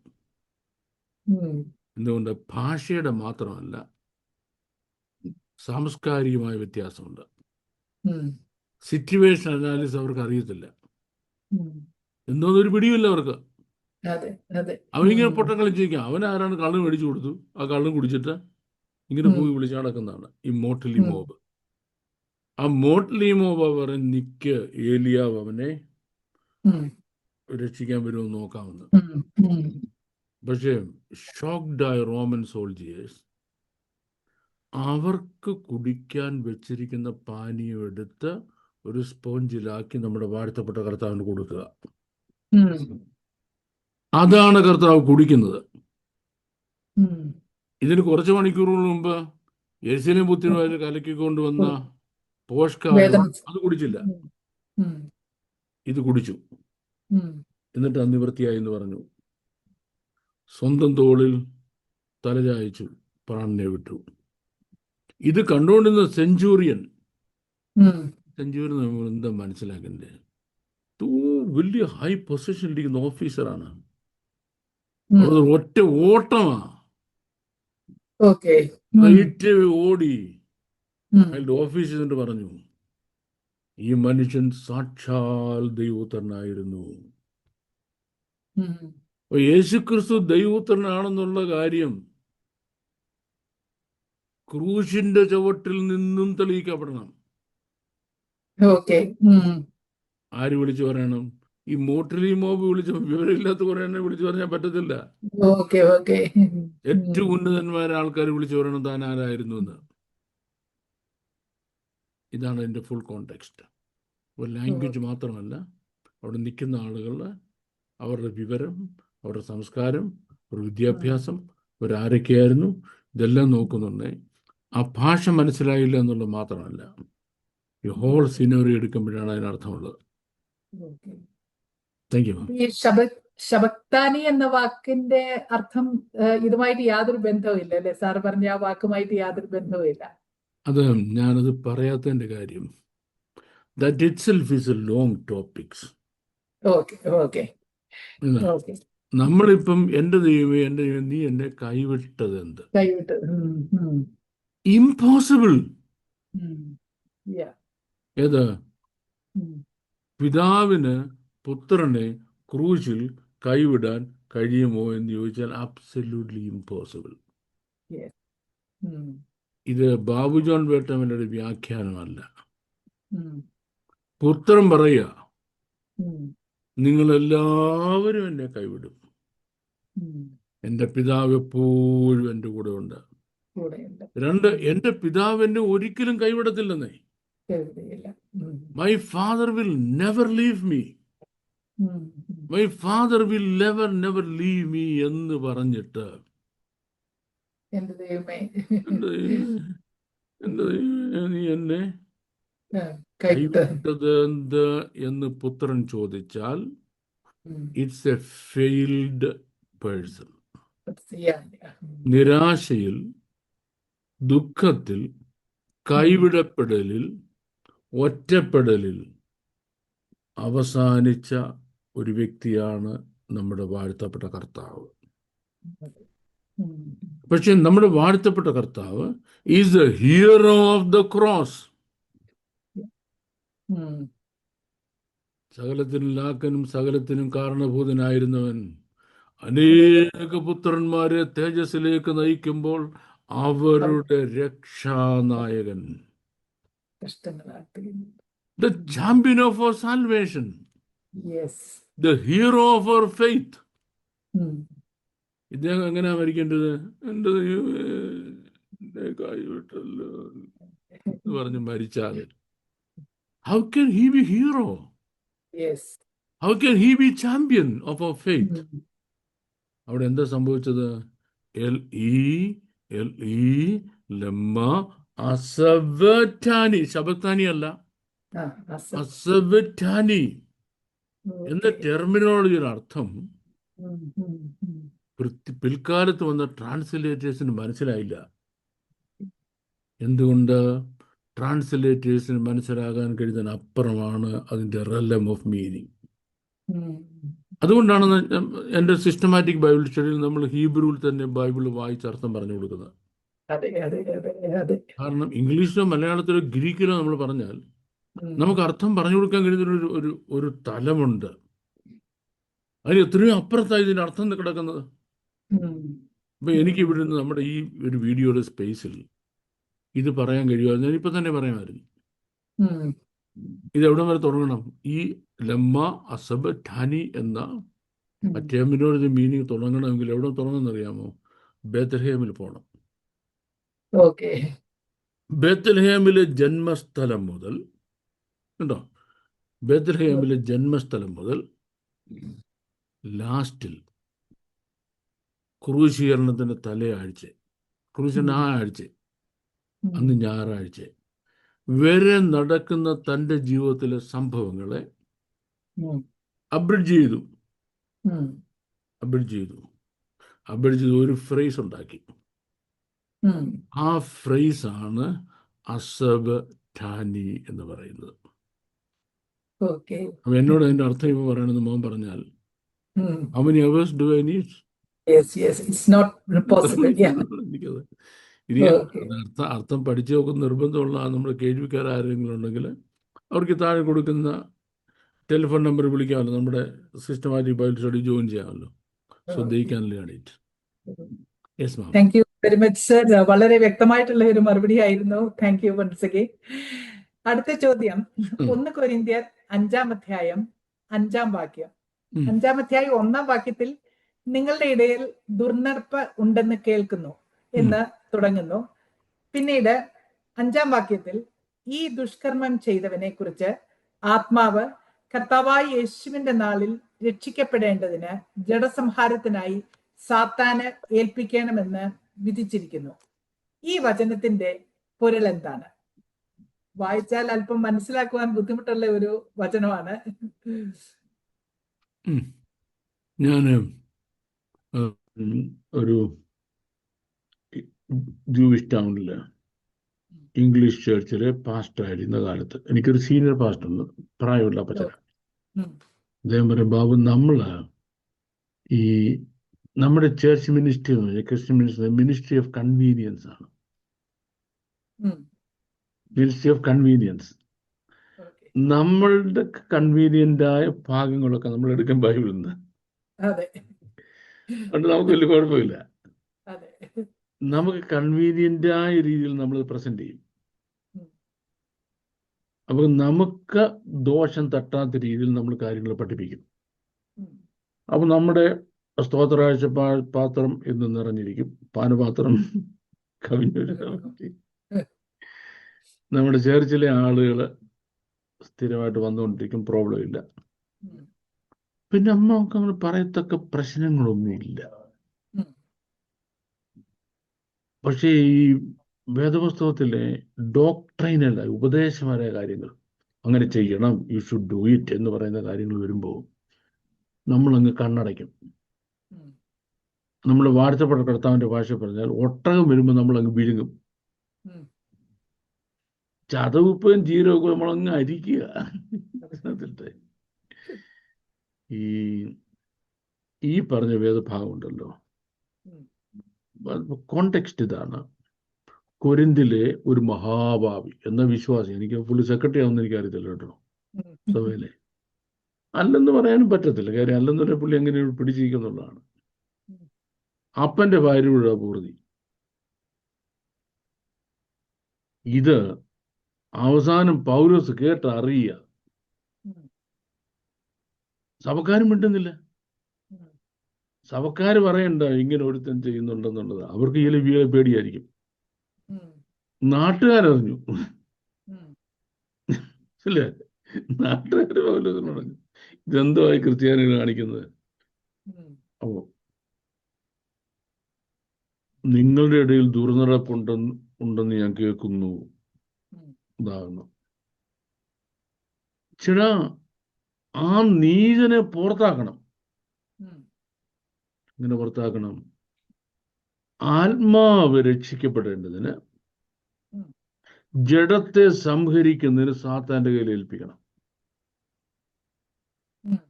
ഉം, എന്തുകൊണ്ട്? ഭാഷയുടെ മാത്രമല്ല, സാംസ്കാരികമായ വ്യത്യാസമുണ്ട്. ഉം, സിറ്റുവേഷൻ അനാലിസിസ് അവർക്ക് അറിയത്തില്ല. ഉം. എന്തോന്നൊരു പിടിയില്ല അവർക്ക്. അതെ, അതെ. അവനിങ്ങനെ ഉം, പൊട്ടക്കളി ചോദിക്കാം, അവനാരാണ് കള്ള് മേടിച്ചു കൊടുത്തു, ആ കള്ള് കുടിച്ചിട്ട് ഇങ്ങനെ ഉം, പോയി വിളിച്ച് നടക്കുന്നതാണ് ഈ മോട്ടലി ഉം, മോബ്. ആ മോട്ടലി മോബ് പറയും നിക്ക് ഏലിയാവ് അവനെ ഉം, രക്ഷിക്കാൻ വരുമോ നോക്കാമെന്ന്. ഉം, ഉം. പക്ഷേ ഷോക്ക്ഡായ റോമൻ സോൾജിയേഴ്സ് അവർക്ക് കുടിക്കാൻ വെച്ചിരിക്കുന്ന പാനീയം എടുത്ത് ഒരു സ്പോഞ്ചിലാക്കി നമ്മുടെ വാഴ്ത്തപ്പെട്ട കർത്താവിന് കൊടുക്കുക. ഉം, അതാണ് കർത്താവ് കുടിക്കുന്നത്. ഉം. ഇതിന് കുറച്ച് മണിക്കൂറുകൾ മുമ്പ് യെരുശലേം പുത്രിമാരെ കലക്കിക്കൊണ്ടുവന്ന പോഷ്കാരം വേദന. അത് കുടിച്ചില്ല, ഉം, ഉം, ഇത് കുടിച്ചു. ഉം, എന്നിട്ട് അനിവൃത്തിയായി എന്ന് പറഞ്ഞു. സ്വന്തം തോളിൽ തലചായ്ച്ചു, പ്രാണനെ വിട്ടു. ഇത് കണ്ടുകൊണ്ടിരുന്ന സെഞ്ചൂറിയൻ ഉം, നമ്മൾ എന്താ മനസ്സിലാക്കണ്ടേ? വലിയ ഹൈ പൊസിഷനിലിരിക്കുന്ന ഓഫീസറാണ്. ഉം. അവിടെ ഒറ്റ ഓട്ടമാ, ഓക്കെ. റൈറ്റ് ഓടി ഉം, അയാളുടെ ഓഫീസിൽ നിന്ന് പറഞ്ഞു, ഈ മനുഷ്യൻ സാക്ഷാൽ ദൈവപുത്രനായിരുന്നു. ഉം. അപ്പൊ യേശുക്രിസ്തു ദൈവപുത്രനാണെന്നുള്ള കാര്യം ക്രൂശിന്റെ ചുവട്ടിൽ നിന്നും തെളിയിക്കപ്പെടണം. ഓക്കെ. ഉം. ആര് വിളിച്ചു പറയണം? ഈ മോട്ടലി മോബ് വിളിച്ചു, വിവരമില്ലാത്ത കുറെ എന്നെ വിളിച്ചു പറഞ്ഞാൽ പറ്റത്തില്ല. Okay, okay. ഏറ്റവും ഉന്നതന്മാരെ ആൾക്കാർ വിളിച്ചു പറയണം താൻ ആരായിരുന്നു എന്ന്. ഇതാണ് എൻ്റെ ഫുൾ കോണ്ടെക്സ്റ്റ്. ഒരു ലാംഗ്വേജ് മാത്രമല്ല, അവിടെ നിൽക്കുന്ന ആളുകൾ, അവരുടെ വിവരം, അവരുടെ സംസ്കാരം, അവരുടെ വിദ്യാഭ്യാസം, അവരാരൊക്കെയായിരുന്നു, ഇതെല്ലാം നോക്കുന്നുണ്ട്. ആ ഭാഷ മനസ്സിലായില്ല എന്നുള്ളത് മാത്രമല്ല, ഈ ഹോൾ സീനറി എടുക്കുമ്പോഴാണ് അതിനർത്ഥമുള്ളത്. ഓക്കെ. Thank you. ഈ ശബക്താനി എന്ന വാക്കിന്റെ അർത്ഥം ഇതുമായിട്ട് യാതൊരു ബന്ധവും ഇല്ല അല്ലെ? സാർ പറഞ്ഞ ആ വാക്കുമായിട്ട് യാതൊരു ബന്ധവും ഇല്ല. അത് ഞാനത് പറയാത്തതിൻ്റെ കാര്യം, that it self is A long topics. Okay, okay, okay. നമ്മളിപ്പം എൻ്റെ ദൈവമേ നീ എന്നെ കൈവിട്ടത് എന്ത്? കൈവിട്ട്. ഇംപോസിബിൾ. Yeah. ഏത്? ഉം. പിതാവിന് പുത്രനെ ക്രൂശിൽ കൈവിടാൻ കഴിയുമോ എന്ന് ചോദിച്ചാൽ അബ്സല്യൂട്ട്ലി ഇംപോസിബിൾ. Yes. ഉം. ഇത് ബാബു ജോൺ വേട്ടമൻ്റെ ഒരു വ്യാഖ്യാനമല്ല. ഉം. പുത്രൻ പറയുക, ഉം. നിങ്ങളെല്ലാവരും എന്നെ കൈവിടും, ഉം. എൻ്റെ പിതാവ് എപ്പോഴും എൻ്റെ കൂടെ ഉണ്ട്. കൂടെയുണ്ട്. 2, എൻ്റെ പിതാവ് എന്നെ ഒരിക്കലും കൈവിടത്തില്ലെന്നേ. കൈവിടുകയില്ല. My father will never leave me, my father will never leave me എന്ന് പറഞ്ഞിട്ട് എന്റെ ദൈവമേ, നീ എന്നെ കൈവിട്ട്. കൈവിട്ടത് എന്ത് എന്ന് പുത്രൻ ചോദിച്ചാൽ ഉം. It's A failed person. Yeah, yeah. നിരാശയിൽ, ദുഃഖത്തിൽ, കൈവിടപ്പെടലിൽ, ഒറ്റപ്പെടലിൽ അവസാനിച്ച ഒരു വ്യക്തിയാണ് നമ്മുടെ വാഴ്ത്തപ്പെട്ട കർത്താവ്. പക്ഷെ നമ്മുടെ വാഴ്ത്തപ്പെട്ട കർത്താവ് is the hero of the cross. സകലത്തിനും ലാക്കനും സകലത്തിനും കാരണഭൂതനായിരുന്നവൻ അനേക പുത്രന്മാരെ തേജസ്സിലേക്ക് നയിക്കുമ്പോൾ അവരുടെ രക്ഷാനായകൻ, the champion of our salvation, Yes. the hero of our faith. ഇദ്ദേഹം എങ്ങനെയാ മരിക്കേണ്ടത്? എൻ്റെ ദൈവമേ, എന്നെ കൈവിട്ടല്ലോ എന്ന് പറഞ്ഞ് മരിച്ചാൽ how can he be hero? Yes. How can he be champion of our faith? അവിടെ എന്താ സംഭവിച്ചത്? എൽ ഇ ലമ്മ അസവറ്റാനി, ശബക്താനി അല്ല, അസവറ്റാനി എന്ന ടെർമിനോളജിയുടെ അർത്ഥം പിൽക്കാലത്ത് വന്ന ട്രാൻസ്ലേറ്റേഴ്സിന് മനസ്സിലായില്ല. എന്തുകൊണ്ട്? ട്രാൻസ്ലേറ്റേഴ്സിന് മനസ്സിലാകാൻ കഴിയുന്നതിന് അപ്പുറമാണ് അതിൻ്റെ റെലം ഓഫ് മീനിങ്. അതുകൊണ്ടാണ് എൻ്റെ സിസ്റ്റമാറ്റിക് ബൈബിൾ സ്റ്റഡിയിൽ നമ്മൾ ഹീബ്രുവിൽ തന്നെ ബൈബിൾ വായിച്ച് അർത്ഥം പറഞ്ഞു കൊടുക്കുന്നത്. കാരണം ഇംഗ്ലീഷിലോ മലയാളത്തിലോ ഗ്രീക്കിലോ നമ്മൾ പറഞ്ഞാൽ നമുക്ക് അർത്ഥം പറഞ്ഞു കൊടുക്കാൻ കഴിയുന്ന ഒരു തലമുണ്ട്. അതിന് എത്രയോ അപ്പുറത്തായി ഇതിൻ്റെ അർത്ഥം കിടക്കുന്നത്. അപ്പൊ എനിക്ക് ഇവിടെ നിന്ന് നമ്മുടെ ഈ ഒരു വീഡിയോയുടെ സ്പേസിൽ ഇത് പറയാൻ കഴിയുമായിരുന്നു, ഞാൻ ഇപ്പൊ തന്നെ പറയാമായിരുന്നു. ഇത് എവിടെ വരെ തുടങ്ങണം? ഈ ലമ്മ അസബ് ഠാനി എന്ന ടെർമിനോളജി മീനിങ് തുടങ്ങണമെങ്കിൽ എവിടെ തുടങ്ങുന്നറിയാമോ? ബേത്ലഹേമിൽ പോകണം. ബേത്ലഹേമിലെ ജന്മസ്ഥലം മുതൽ ഉണ്ടോ, ബേത്ലഹേമിലെ ജന്മസ്ഥലം മുതൽ ലാസ്റ്റിൽ ക്രൂശീകരണത്തിന്റെ തലയാഴ്ച, ക്രൂശിന്റെ ആ ആഴ്ച, അന്ന് ഞായറാഴ്ച വരെ നടക്കുന്ന തൻ്റെ ജീവിതത്തിലെ സംഭവങ്ങളെ അബ്രിഡ്ജ് ചെയ്തു ഒരു ഫ്രേസ് ഉണ്ടാക്കി. ആ ഫ്രേസ് ആണ് അസബ് ഠാനി എന്ന് പറയുന്നത്. അപ്പൊ എന്നോട് അതിന്റെ അർത്ഥം ഇപ്പൊ പറയണമെന്ന് മോൻ പറഞ്ഞാൽ how many hours do I need? Yes, it's not possible. Yeah. ഇനി അർത്ഥം പഠിച്ചു നോക്കുന്ന നിർബന്ധമുള്ള നമ്മുടെ കേൾവിക്കാർ ആരെങ്കിലും ഉണ്ടെങ്കിൽ അവർക്ക് താഴെ കൊടുക്കുന്ന ടെലിഫോൺ നമ്പർ വിളിക്കാമല്ലോ, നമ്മുടെ സിസ്റ്റമാറ്റിക് ബൈബിൾ സ്റ്റഡി ജോയിൻ ചെയ്യാമല്ലോ. So they can learn it. Yes ma'am. Thank you very much sir. വളരെ വ്യക്തമായിട്ടുള്ള ഒരു മറുപടി ആയിരുന്നു. Thank you once again. അടുത്ത ചോദ്യം 1 കൊരിന്ത്യർ 5-ാം അധ്യായം 5-ാം വാക്യം. 5-ാം അധ്യായം 1-ാം വാക്യത്തിൽ നിങ്ങളുടെ ഇടയിൽ ദുർനടപ്പ് ഉണ്ടെന്ന് കേൾക്കുന്നു എന്ന് തുടങ്ങുന്നു. പിന്നീട് 5-ാം വാക്യത്തിൽ ഈ ദുഷ്കർമ്മം ചെയ്തവനെ കുറിച്ച് ആത്മാവ് കർത്താവായ യേശുവിന്റെ നാളിൽ രക്ഷിക്കപ്പെടേണ്ടതിന് ജഡസംഹാരത്തിനായി സാത്താന് ഏൽപ്പിക്കണമെന്ന് വിധിച്ചിരിക്കുന്നു. ഈ വചനത്തിന്റെ പൊരുൾ എന്താണ്? വായിച്ചാൽ അല്പം മനസ്സിലാക്കുവാൻ ബുദ്ധിമുട്ടുള്ള ഒരു വചനമാണ്. ഞാൻ ഒരു ജൂവിഷ് ടൗണില് ഇംഗ്ലീഷ് ചർച്ചിലെ പാസ്റ്റർ ആയിരുന്ന കാലത്ത് എനിക്കൊരു സീനിയർ പാസ്റ്റർ ഉണ്ട്, പ്രായമുള്ള അപ്പച്ചന. അദ്ദേഹം പറയും, ബാബു, ഈ നമ്മുടെ church ministry, Christian ministry of convenience ആണ്. Ministry of convenience. നമ്മളുടെ കൺവീനിയന്റ് ആയ ഭാഗങ്ങളൊക്കെ നമ്മൾ എടുക്കും ബൈബിളിൽ നിന്ന്. അതുകൊണ്ട് നമുക്ക് വലിയ കുഴപ്പമില്ല. നമുക്ക് കൺവീനിയന്റ് ആയ രീതിയിൽ നമ്മൾ പ്രസന്റ് ചെയ്യും. അപ്പൊ നമുക്ക് ദോഷം തട്ടാത്ത രീതിയിൽ നമ്മൾ കാര്യങ്ങൾ പഠിപ്പിക്കും. അപ്പൊ നമ്മുടെ സ്തോത്രാഴ്ച പാത്രം എന്ന് നിറഞ്ഞിരിക്കും, പാനപാത്രം കവിഞ്ഞൊരു. നമ്മുടെ ചേർച്ചിലെ ആളുകൾ സ്ഥിരമായിട്ട് വന്നുകൊണ്ടിരിക്കും, പ്രോബ്ലം ഇല്ല. പിന്നെ നമുക്ക് അങ്ങനെ പറയത്തക്ക പ്രശ്നങ്ങളൊന്നുമില്ല. പക്ഷേ ഈ വേദപുസ്തകത്തിലെ ഡോക്ട്രൈനല്ല, ഉപദേശപരമായ കാര്യങ്ങൾ, അങ്ങനെ ചെയ്യണം, യു ഷുഡ് ഡു ഇറ്റ് എന്ന് പറയുന്ന കാര്യങ്ങൾ വരുമ്പോൾ നമ്മളങ്ങ് കണ്ണടയ്ക്കും. നമ്മൾ വാഴ്ത്തപ്പെട്ട കർത്താവിൻ്റെ ഭാഷ പറഞ്ഞാൽ ഒട്ടകം വരുമ്പോൾ നമ്മൾ അങ്ങ് വിഴുങ്ങും. ഉം. ചതവുപ്പയും ജീരകവും നമ്മളങ്ങ് അരിക്കുക. എന്നിട്ട് ഈ ഈ പറഞ്ഞ വേദഭാഗമുണ്ടല്ലോ, ഉം. കോണ്ടെക്സ്റ്റ് ഇതാണ്. കൊരിന്തിലെ ഒരു മഹാഭാവി എന്ന വിശ്വാസി, എനിക്ക് പുള്ളി സെക്രട്ടറി ആവുമെന്ന് എനിക്ക് അറിയത്തില്ല കേട്ടോ, ഉം. സഭയിലെ അല്ലെന്ന് പറയാനും പറ്റത്തില്ല. കാര്യം അല്ലെന്ന് പറഞ്ഞാൽ പുള്ളി എങ്ങനെ പിടിച്ചിരിക്കുന്നുള്ളതാണ്. അപ്പൻ്റെ ഭാര്യയുടെ പൂർത്തി. ഇത് അവസാനം പൗലോസ് കേട്ട് അറിയുക. ഉം. സഭക്കാരും മിണ്ടുന്നില്ല. ഉം. സഭക്കാർ പറയണ്ട ഇങ്ങനെ ഒരുത്തൻ ചെയ്യുന്നുണ്ടെന്നുള്ളത്. അവർക്ക് ഈ വീളെ പേടിയായിരിക്കും. ഉം. നാട്ടുകാരറിഞ്ഞു ഉം. അല്ലേ? നാട്ടുകാർ പൗലോസിനോട് പറഞ്ഞു, ഇതെന്തുമായി ക്രിസ്ത്യാനികൾ കാണിക്കുന്നത്? ഉം. അപ്പോ നിങ്ങളുടെ ഇടയിൽ ദുർനടപ്പുണ്ടെന്ന് ഞാൻ കേൾക്കുന്നു. ഉം. ഇതാകുന്നു ചേടാ, ആ നീചനെ പുറത്താക്കണം. ഉം. ഇങ്ങനെ പുറത്താക്കണം. ആത്മാവ് രക്ഷിക്കപ്പെടേണ്ടതിന് ഉം. ജഡത്തെ സംഹരിക്കുന്നതിന് സാത്താന്റെ കയ്യിൽ ഏൽപ്പിക്കണം. ഉം.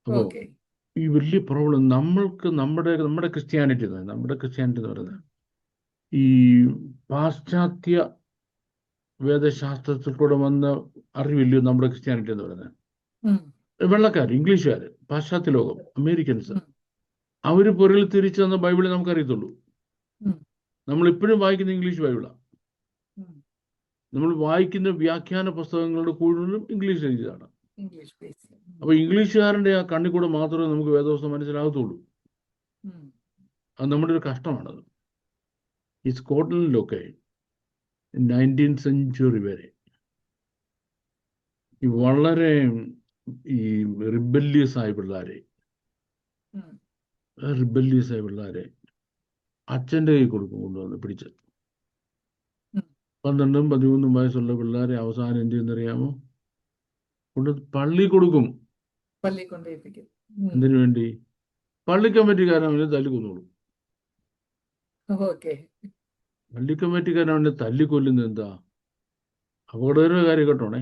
അപ്പോ ഓക്കെ. ഈ വലിയ പ്രോബ്ലം നമ്മുടെ ക്രിസ്ത്യാനിറ്റി എന്ന് പറയുന്നത് ഈ പാശ്ചാത്യ വേദശാസ്ത്രത്തിൽ കൂടെ വന്ന അറിവില്ലയോ നമ്മുടെ ക്രിസ്ത്യാനിറ്റി എന്ന് പറയുന്നത്. ഉം. വെള്ളക്കാർ, ഇംഗ്ലീഷുകാർ, പാശ്ചാത്യ ലോകം, അമേരിക്കൻസ്, ഉം. അവര് പുറകിൽ തിരിച്ചു തന്ന ബൈബിളെ നമുക്കറിയത്തുള്ളൂ. ഉം. നമ്മൾ ഇപ്പോഴും വായിക്കുന്ന ഇംഗ്ലീഷ് ബൈബിളാണ്. ഉം. നമ്മൾ വായിക്കുന്ന വ്യാഖ്യാന പുസ്തകങ്ങളുടെ കൂടുതലും ഇംഗ്ലീഷ് എഴുതിയതാണ്. English base. അപ്പൊ ഇംഗ്ലീഷുകാരൻ്റെ ആ കണ്ണിൽ കൂടെ മാത്രമേ നമുക്ക് വേദവസ്തം മനസ്സിലാകത്തുള്ളൂ. ഉം. അത് നമ്മുടെ ഒരു കഷ്ടമാണത്. ഈ സ്കോട്ട്ലൻഡിലൊക്കെ 19th സെഞ്ച്വറി വരെ ഈ വളരെ ഈ റിബല്യസ് ആയ പിള്ളേരെ ഉം. അച്ഛൻ്റെ കൈ കൊടുക്കും, കൊണ്ടുവന്ന് പിടിച്ച്. ഉം. 12ഉം 13ഉം വയസ്സുള്ള പിള്ളേരെ അവസാനം എന്ത് ചെയ്യുന്നറിയാമോ? കൊണ്ട് പള്ളി കൊടുക്കും. പള്ളി കൊണ്ടേൽപ്പിക്കും. എന്തിനു വേണ്ടി? പള്ളി കമ്മിറ്റിക്കാരൻ അവനെ തല്ലിക്കൊന്നോളും. ഓക്കെ. പള്ളി കമ്മിറ്റിക്കാരൻ അവനെ തല്ലിക്കൊല്ലുന്നത് എന്താ? അപകടകരമായ കാര്യം കേട്ടോണേ.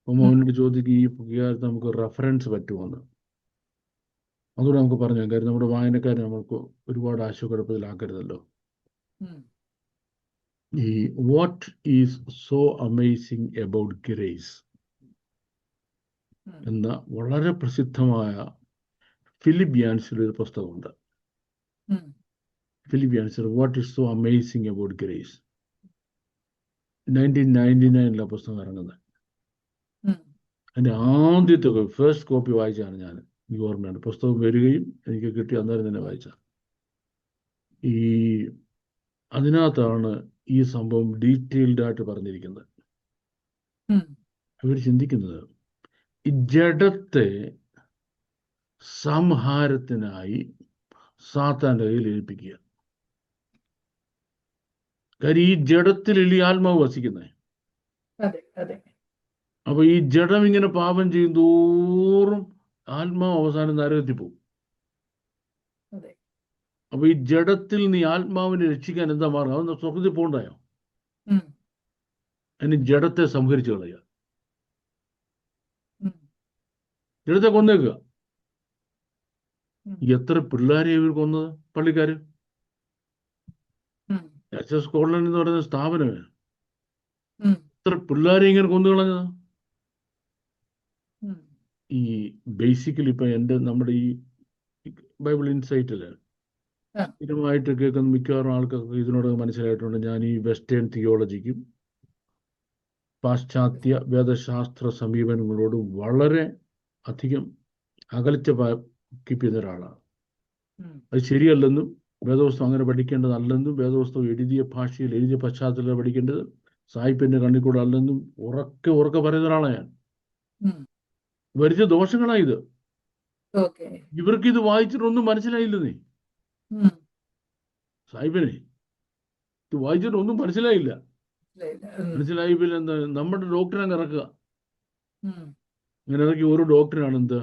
അപ്പം അവനോട് ചോദിക്കും, ഈ പുള്ളിക്കാരത്ത് നമുക്ക് റെഫറൻസ് പറ്റുമെന്ന്. അതുകൂടെ നമുക്ക് പറഞ്ഞു. കാര്യം നമ്മുടെ വായനക്കാരെ നമുക്ക് ഒരുപാട് ആശയക്കുഴപ്പത്തിലാക്കരുതല്ലോ. ഉം. ഈ what is so amazing about grace ഉം. എന്ന വളരെ പ്രസിദ്ധമായ ഫിലിപ്പിയൻസിൽ ഒരു പുസ്തകമുണ്ട്. ഉം. ഫിലിപ്പിയൻസിൽ what is so amazing about grace. 1999 പുസ്തകം ഇറങ്ങുന്നത്. ഉം. അതിൻ്റെ ആദ്യത്തെ ഫസ്റ്റ് കോപ്പി വായിച്ചാണ് ഞാൻ. എനിക്ക് ഓർമ്മയുണ്ട്, പുസ്തകം വരികയും എനിക്ക് കിട്ടി, അന്നേരം തന്നെ വായിച്ച. ഈ അതിനകത്താണ് ഈ സംഭവം ഡീറ്റെയിൽഡ് ആയിട്ട് പറഞ്ഞിരിക്കുന്നത്. ഉം. അവർ ചിന്തിക്കുന്നത് ഈ ജഡത്തെ സംഹാരത്തിനായി സാത്താൻ്റെ കയ്യിൽ ഏൽപ്പിക്കുക. കാര്യം ഈ ജഡത്തിലല്ലേ ഈ ആത്മാവ് വസിക്കുന്നത്. അതെ, അതെ. അപ്പൊ ഈ ജഡം ഇങ്ങനെ പാപം ചെയ്യും തോറും ആത്മാവ് അവസാനം നരകത്തിൽ പോകും. അതെ. അപ്പൊ ഈ ജഡത്തിൽ നീ ആത്മാവിനെ രക്ഷിക്കാൻ എന്താ മാർഗം? അതൊന്ന് സ്വർഗത്തിൽ പോകണ്ടായോ? ഉം. അതിന് ജഡത്തെ സംഹരിച്ചു കളയുക, ഉം. ജഡത്തെ കൊന്നേക്കുക. ഉം. എത്ര പിള്ളേരെ ഇവർ കൊന്നത്, പള്ളിക്കാര്. ഉം. സ്കോട്ട്ലൻഡ് എന്ന് പറയുന്ന സ്ഥാപനമേ ഉം. എത്ര പിള്ളേരെ ഇങ്ങനെ കൊന്നുകളഞ്ഞത്. ഉം. ഈ ബേസിക്കലി ഇപ്പൊ നമ്മുടെ ഈ ബൈബിൾ ഇൻസൈറ്റില് ആ. സ്ഥിരമായിട്ട് കേൾക്കുന്ന മിക്കവാറും ആൾക്കാർക്ക് ഇതിനോട് മനസ്സിലായിട്ടുണ്ട്. ഞാൻ ഈ വെസ്റ്റേൺ തിയോളജിക്കും പാശ്ചാത്യ വേദശാസ്ത്ര സമീപനങ്ങളോടും വളരെ അധികം അകൽച്ച കീപ്പ് ചെയ്യുന്ന ഒരാളാണ്. ഉം. അത് ശരിയല്ലെന്നും വേദപുസ്തകം അങ്ങനെ പഠിക്കേണ്ടതല്ലെന്നും വേദപുസ്തകം എഴുതിയ ഭാഷയിൽ എഴുതിയ പശ്ചാത്തലത്തിൽ പഠിക്കേണ്ടത് സായിപ്പിന്റെ കണ്ണിൽ കൂടെ അല്ലെന്നും ഉറക്കെ പറയുന്ന ഒരാളാണ് ഞാൻ. ഉം. വരുത്തിയ ദോഷങ്ങളാണ് ഇത്. ഓക്കെ. ഇവർക്ക് ഇത് വായിച്ചിട്ടൊന്നും മനസ്സിലായില്ലെന്നേ. ഉം. സായിപ്പിനെ ഇത് വായിച്ചിട്ടൊന്നും മനസ്സിലായില്ല. ഉം. മനസ്സിലായി പിന്നെ എന്താ, നമ്മുടെ ഡോക്ടറെ അങ്ങ് ഇറക്കുക. ഉം. അങ്ങനെ ഇറക്കി ഓരോ ഡോക്ടറാണ് എന്ത്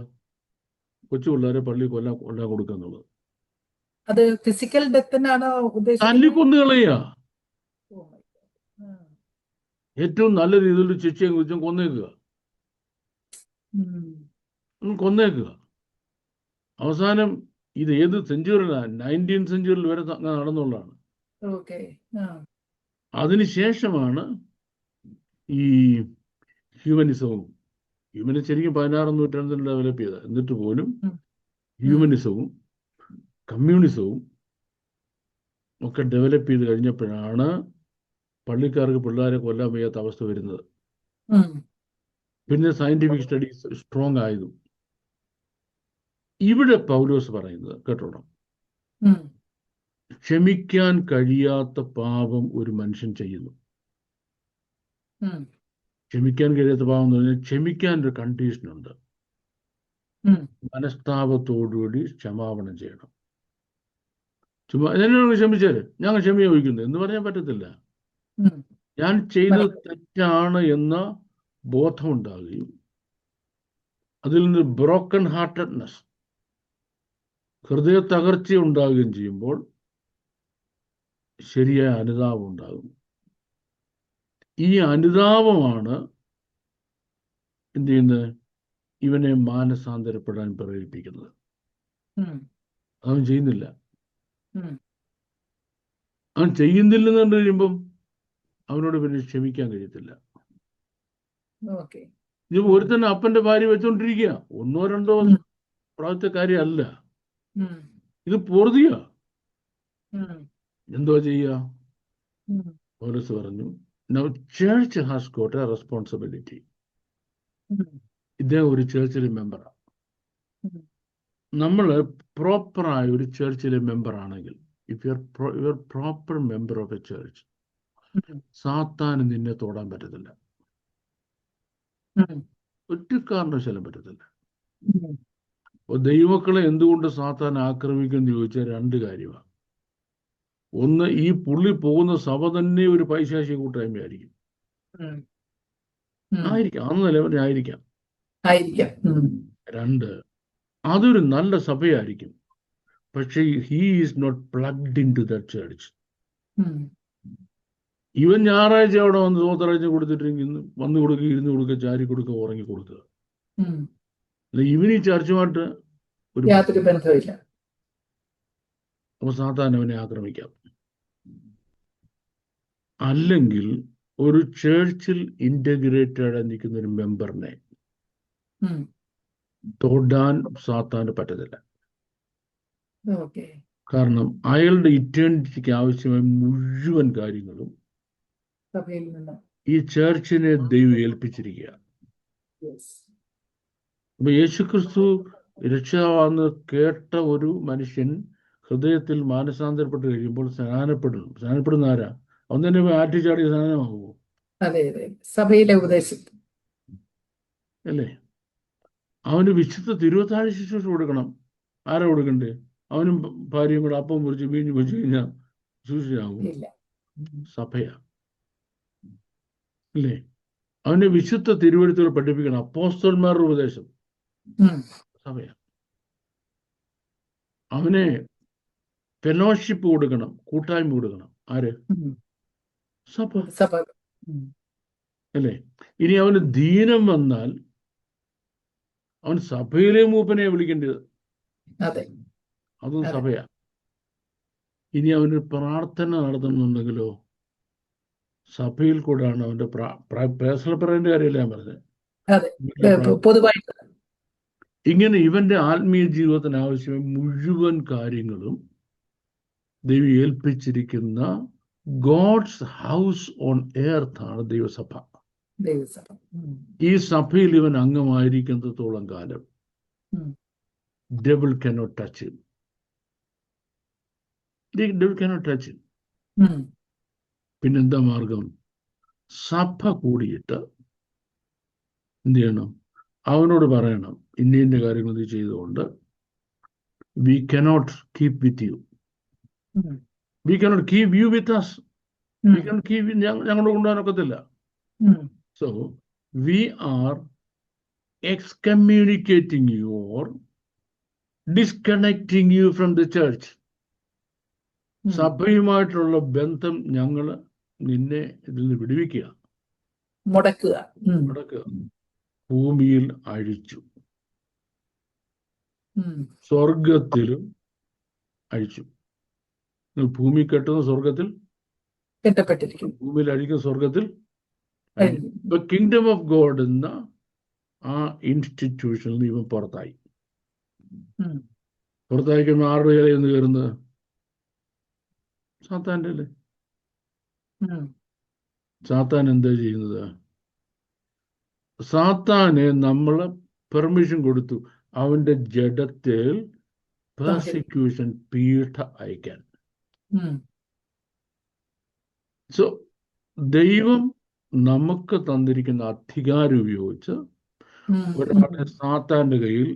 കൊച്ചു പിള്ളേരെ പള്ളി കൊല്ലാൻ കൊടുക്കുക എന്നുള്ളത്. അത് ഫിസിക്കൽ ഡെത്തിനാണോ ഉദ്ദേശിക്കുന്നത്? തല്ലിക്കൊന്നുകളയുക. Oh my God. ആ. ഏറ്റവും നല്ല രീതിയിൽ ശിക്ഷയും കുറിച്ചും കൊന്നേക്കുക, കൊന്നേക്കുക. അവസാനം ഇത് ഏത് സെഞ്ചുറിയിലാണ്? 19th സെഞ്ചുറിയിൽ വരെ നടന്നുള്ളതാണ്. ഓക്കെ. അതിനുശേഷമാണ് ഈ ഹ്യൂമനിസവും ശരിക്കും 16ാം നൂറ്റാണ്ടിൽ ഡെവലപ്പ് ചെയ്തത്. എന്നിട്ട് പോലും ഹ്യൂമനിസവും കമ്മ്യൂണിസവും ഒക്കെ ഡെവലപ്പ് ചെയ്ത് കഴിഞ്ഞപ്പോഴാണ് പള്ളിക്കാർക്ക് പിള്ളേരെ കൊല്ലാൻ വയ്യാത്ത അവസ്ഥ വരുന്നത്. പിന്നെ സയന്റിഫിക് സ്റ്റഡീസ് സ്ട്രോങ് ആയതും. ഇവിടെ പൗലോസ് പറയുന്നത് കേട്ടോണം, ക്ഷമിക്കാൻ കഴിയാത്ത പാപം ഒരു മനുഷ്യൻ ചെയ്യുന്നു. ക്ഷമിക്കാൻ കഴിയാത്ത പാപം എന്ന് പറഞ്ഞാൽ ക്ഷമിക്കാൻ ഒരു കണ്ടീഷനുണ്ട്. മനസ്താപത്തോടുകൂടി ക്ഷമാപണം ചെയ്യണം. ചുമ്മാ എന്നോട് ക്ഷമിച്ചാല് ഞാൻ ക്ഷമ ചോദിക്കുന്നു എന്ന് പറയാൻ പറ്റത്തില്ല. ഞാൻ ചെയ്തത് തെറ്റാണ് എന്ന ബോധമുണ്ടാകുകയും അതിൽ നിന്ന് ബ്രോക്കൺ ഹാർട്ടഡ്നെസ്, ഹൃദയ തകർച്ച ഉണ്ടാകുകയും ചെയ്യുമ്പോൾ ശരിയായ അനുതാപം ഉണ്ടാകും. ഈ അനുതാപമാണ് എന്ത് ചെയ്യുന്നത്? ഇവനെ മാനസാന്തരപ്പെടാൻ പ്രേരിപ്പിക്കുന്നത്. അവൻ ചെയ്യുന്നില്ല. അവൻ ചെയ്യുന്നില്ലെന്ന് കണ്ടു കഴിയുമ്പം അവനോട് പിന്നെ ക്ഷമിക്കാൻ കഴിയത്തില്ല. ഇത് ഒരുത്തന്നെ അപ്പന്റെ ഭാര്യ വെച്ചോണ്ടിരിക്കുക, 1-2 പ്രാവശ്യത്തെ കാര്യമല്ല, ഇത് പൊറുതിയ. എന്തോ ചെയ്യുക? പൗലോസ് പറഞ്ഞു, now church has got a responsibility. ഇദ്ദേഹം ഒരു ചർച്ചിലെ മെമ്പറാണ്. നമ്മൾ പ്രോപ്പറായ ഒരു ചർച്ചിലെ മെമ്പർ ആണെങ്കിൽ, if you are proper member of a church, സാത്താന് നിന്നെ തൊടാൻ പറ്റത്തില്ല. ഒറ്റ കാരണവശാലും പറ്റത്തില്ല. അപ്പോൾ ദൈവമക്കളെ എന്തുകൊണ്ട് സാത്താൻ ആക്രമിക്കുമെന്ന് ചോദിച്ചാൽ 2 കാര്യമാണ്. ഒന്ന്, ഈ പുള്ളി പോകുന്ന സഭ തന്നെ ഒരു പൈശാചിക കൂട്ടായ്മയായിരിക്കും. ആയിരിക്കാം, അന്ന് നിലവരെ ആയിരിക്കാം. 2, അതൊരു നല്ല സഭയായിരിക്കും, പക്ഷേ he is not plugged in to that church. ഇവൻ ഞായറാഴ്ച അവിടെ വന്ന് സ്വോത്രാഴ്ച കൊടുത്തിട്ടെങ്കിൽ വന്നു കൊടുക്കുക, ഇരുന്ന് കൊടുക്കുക, ചാരി കൊടുക്കുക, ഉറങ്ങി കൊടുക്കുക. ഇവന് ഈ ചർച്ചുമായിട്ട് ഒരു യാതൊരു ബന്ധമില്ല. അപ്പൊ സാധാരണ അവനെ ആക്രമിക്കാം. അല്ലെങ്കിൽ ഒരു ചേർച്ചിൽ ഇന്റഗ്രേറ്റഡ് നിൽക്കുന്ന ഒരു മെമ്പറിനെ തൊടാൻ സാത്താന് പറ്റത്തില്ല. കാരണം അയാളുടെ ഇറ്റേണിറ്റിക്ക് ആവശ്യമായ മുഴുവൻ കാര്യങ്ങളും ഈ ചേർച്ചിനെ ദൈവം ഏൽപ്പിച്ചിരിക്കുക. അപ്പൊ യേശുക്രിസ്തു രക്ഷാവാന്ന് കേട്ട ഒരു മനുഷ്യൻ ഹൃദയത്തിൽ മാനസാന്തരപ്പെട്ട് കഴിയുമ്പോൾ സ്നാനപ്പെടുന്ന ആരാ? അവൻ തന്നെ ആറ്റിച്ചാടി സ്നാനമാകുമോ? അതെ, സഭയിലെ ഉപദേശം അല്ലേ? അവന് വിശുദ്ധ തിരുവത്താഴ ശുശ്രൂഷ കൊടുക്കണം. ആരാ കൊടുക്കണ്ടേ? അവനും ഭാര്യയും കൂടെ അപ്പം മുറിച്ച് വീഞ്ഞു വെച്ച് കഴിഞ്ഞാൽ ശുശ്രൂഷയാകും? സഭയാ, അല്ലേ? അവന് വിശുദ്ധ തിരുവെഴുത്തുകൾ പഠിപ്പിക്കണം. അപ്പോസ്തലന്മാരുടെ ഉപദേശം സഭയാ. അവനെ ഫെലോഷിപ്പ് കൊടുക്കണം, കൂട്ടായ്മ കൊടുക്കണം. ആര്? സഭ, അല്ലേ? ഇനി അവന് ദീനം വന്നാൽ അവൻ സഭയിലെ മൂപ്പനെ വിളിക്കേണ്ടത്, അതും സഭയാ. ഇനി അവന് പ്രാർത്ഥന നടത്തുന്നുണ്ടെങ്കിലോ സഭയിൽ കൂടെയാണ് അവന്റെ പേഴ്സണൽ പറയേണ്ട കാര്യമല്ല ഞാൻ പറഞ്ഞത്, പൊതുവായിട്ട്. ഇങ്ങനെ ഇവന്റെ ആത്മീയ ജീവിതത്തിന് ആവശ്യമായ മുഴുവൻ കാര്യങ്ങളും ദൈവം ഏൽപ്പിച്ചിരിക്കുന്ന ഗോഡ്സ് ഹൗസ് ഓൺ എർത്ത് ആണ് ദൈവസഭ. ഈ സഭയിൽ ഇവൻ അംഗമായിരിക്കുന്നതോളം കാലം devil cannot touch him. Devil cannot touch him. പിന്നെന്താ മാർഗം? സഭ കൂടിയിട്ട് എന്ത് ചെയ്യണം? അവനോട് പറയണം, ഇന്ന കാര്യങ്ങൾ ഇത് ചെയ്തുകൊണ്ട് we cannot keep with you. We cannot keep you with us. We cannot keep ഞങ്ങളോട് കൊണ്ടുപോകാനൊക്കത്തില്ല. So we are excommunicating you or disconnecting you from the church. സഭയുമായിട്ടുള്ള ബന്ധം ഞങ്ങൾ നിന്നെ ഇതിൽ നിന്ന് വിടുവിക്കുക, മുടക്കുക. മുടക്കുക, ഭൂമിയിൽ അഴിച്ചു, ഉം. സ്വർഗത്തിലും അഴിച്ചു. നിങ്ങൾ ഭൂമി കെട്ടുന്ന സ്വർഗത്തിൽ, കെട്ടപ്പെട്ടിരിക്കുന്നു. ഭൂമിയിൽ അഴിക്കുന്ന സ്വർഗത്തിൽ അഴിക്കും. ഇപ്പൊ കിങ്ഡം ഓഫ് ഗോഡ് എന്ന ആ ഇൻസ്റ്റിറ്റ്യൂഷനിൽ ഇവൻ പുറത്തായി. ഉം. പുറത്തായിക്കുമ്പോൾ ആരുടെ കയ്യിലായിരുന്നു കയറുന്നത്? സാത്താൻ്റെ അല്ലേ. ഉം. സാത്താൻ എന്താ ചെയ്യുന്നത്? സാത്താന് നമ്മൾ പെർമിഷൻ കൊടുത്തു അവന്റെ ജഡത്തിൽ പെർസിക്യൂഷൻ, പീഠ അയക്കാൻ. ഉം. സോ ദൈവം നമുക്ക് തന്നിരിക്കുന്ന അധികാരം ഉപയോഗിച്ച് ഉം. ഒരാളെ സാത്താന്റെ കയ്യിൽ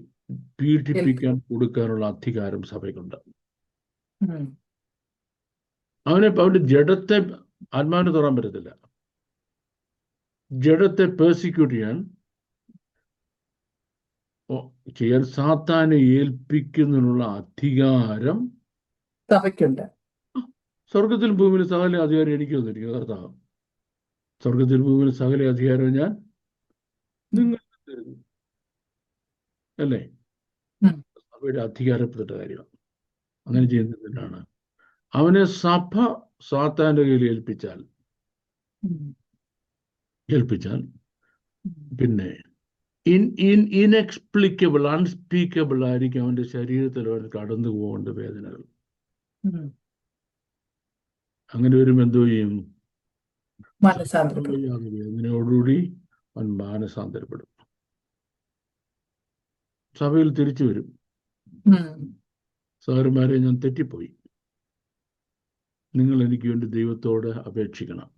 പീഡിപ്പിക്കാൻ കൊടുക്കാനുള്ള അധികാരം സഭയ്ക്കുണ്ട്. ഉം. അവന്റെ ജഡത്തെ ആത്മാവിന് തൊടാൻ പറ്റത്തില്ല. ജഡത്തെ പേഴ്സിക്യൂട്ട് ചെയ്യാൻ സാത്താനെ ഏൽപ്പിക്കുന്നതിനുള്ള അധികാരം സഭയ്ക്കുണ്ട്. സ്വർഗത്തിൽ ഭൂമിയിൽ സകല അധികാരം എനിക്ക് വന്നിരിക്കുന്നു കർത്താവ്. സ്വർഗത്തിൽ ഭൂമിയിൽ സകല അധികാരം ഞാൻ നിങ്ങൾക്ക് തരുന്നു അല്ലേ. ഉം. സഭയുടെ അധികാരപ്പെട്ട കാര്യമാണ്. അങ്ങനെ ചെയ്യുന്നതിനാണ് അവനെ സഭ സാത്താന്റെ കയ്യിൽ ഏൽപ്പിച്ചാൽ പിന്നെ ഇൻഎക്സ്പ്ലിക്കബിൾ, അൺസ്പീക്കബിൾ ആയിരിക്കും അവന്റെ ശരീരത്തിൽ അവൻ കടന്നു പോകേണ്ട വേദനകൾ. അങ്ങനെ വരുമ്പോൾ എന്തോ ചെയ്യും? വേദനയോടുകൂടി അവൻ മാനസാന്തരപ്പെടും, സഭയിൽ തിരിച്ചു വരും. സഹോദരന്മാരെ, ഞാൻ തെറ്റിപ്പോയി, നിങ്ങൾ എനിക്ക് വേണ്ടി ദൈവത്തോട് അപേക്ഷിക്കണം,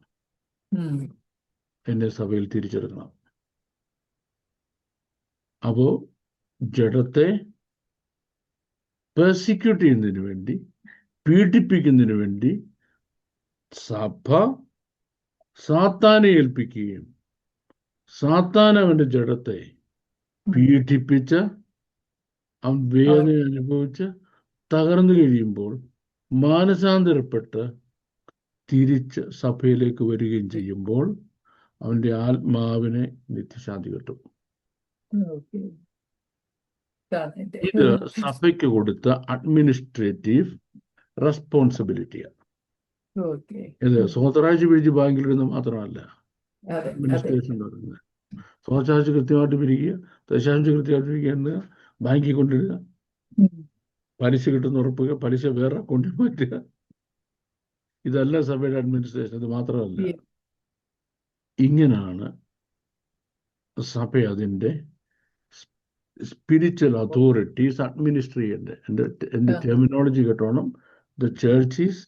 എന്നെ സഭയിൽ തിരിച്ചെടുക്കണം. അപ്പോ ജഡത്തെ പെർസിക്യൂട്ട് ചെയ്യുന്നതിന് വേണ്ടി, പീഡിപ്പിക്കുന്നതിന് വേണ്ടി സഭ സാത്താനെ ഏൽപ്പിക്കുകയും സാത്താൻ അവന്റെ ജഡത്തെ പീഡിപ്പിച്ച് അവൻ വേദന അനുഭവിച്ച് തകർന്നു കഴിയുമ്പോൾ മാനസാന്തരപ്പെട്ട് തിരിച്ച് സഭയിലേക്ക് വരികയും ചെയ്യുമ്പോൾ അവന്റെ ആത്മാവിനെ നിത്യശാന്തി കിട്ടും. ഇത് സഭയ്ക്ക് കൊടുത്ത അഡ്മിനിസ്ട്രേറ്റീവ് റെസ്പോൺസിബിലിറ്റിയാണ്. ഇത് സ്വതരാഴ്ച പിരിച്ച് ബാങ്കിലിടുന്ന മാത്രമല്ല അഡ്മിനിസ്ട്രേഷൻ പറയുന്നത്. സ്വതരാഴ്ച കൃത്യമായിട്ട് പിരിക്കുക, ദശാംശ കൃത്യമായിട്ട് പിരിക്കുക, ബാങ്കിൽ കൊണ്ടിടുക, പലിശ കിട്ടുന്ന ഉറപ്പുക, പലിശ വേറെ അക്കൗണ്ടിൽ മാറ്റുക. ഇതല്ല സഭയുടെ അഡ്മിനിസ്ട്രേഷൻ. ഇത് മാത്രമല്ല, ഇങ്ങനാണ് സഭ അതിൻ്റെ സ്പിരിച്വൽ അതോറിറ്റീസ് അഡ്മിനിസ്റ്റർ ചെയ്യേണ്ടത്. എൻ്റെ ടെർമിനോളജി കേട്ടോണം. The church is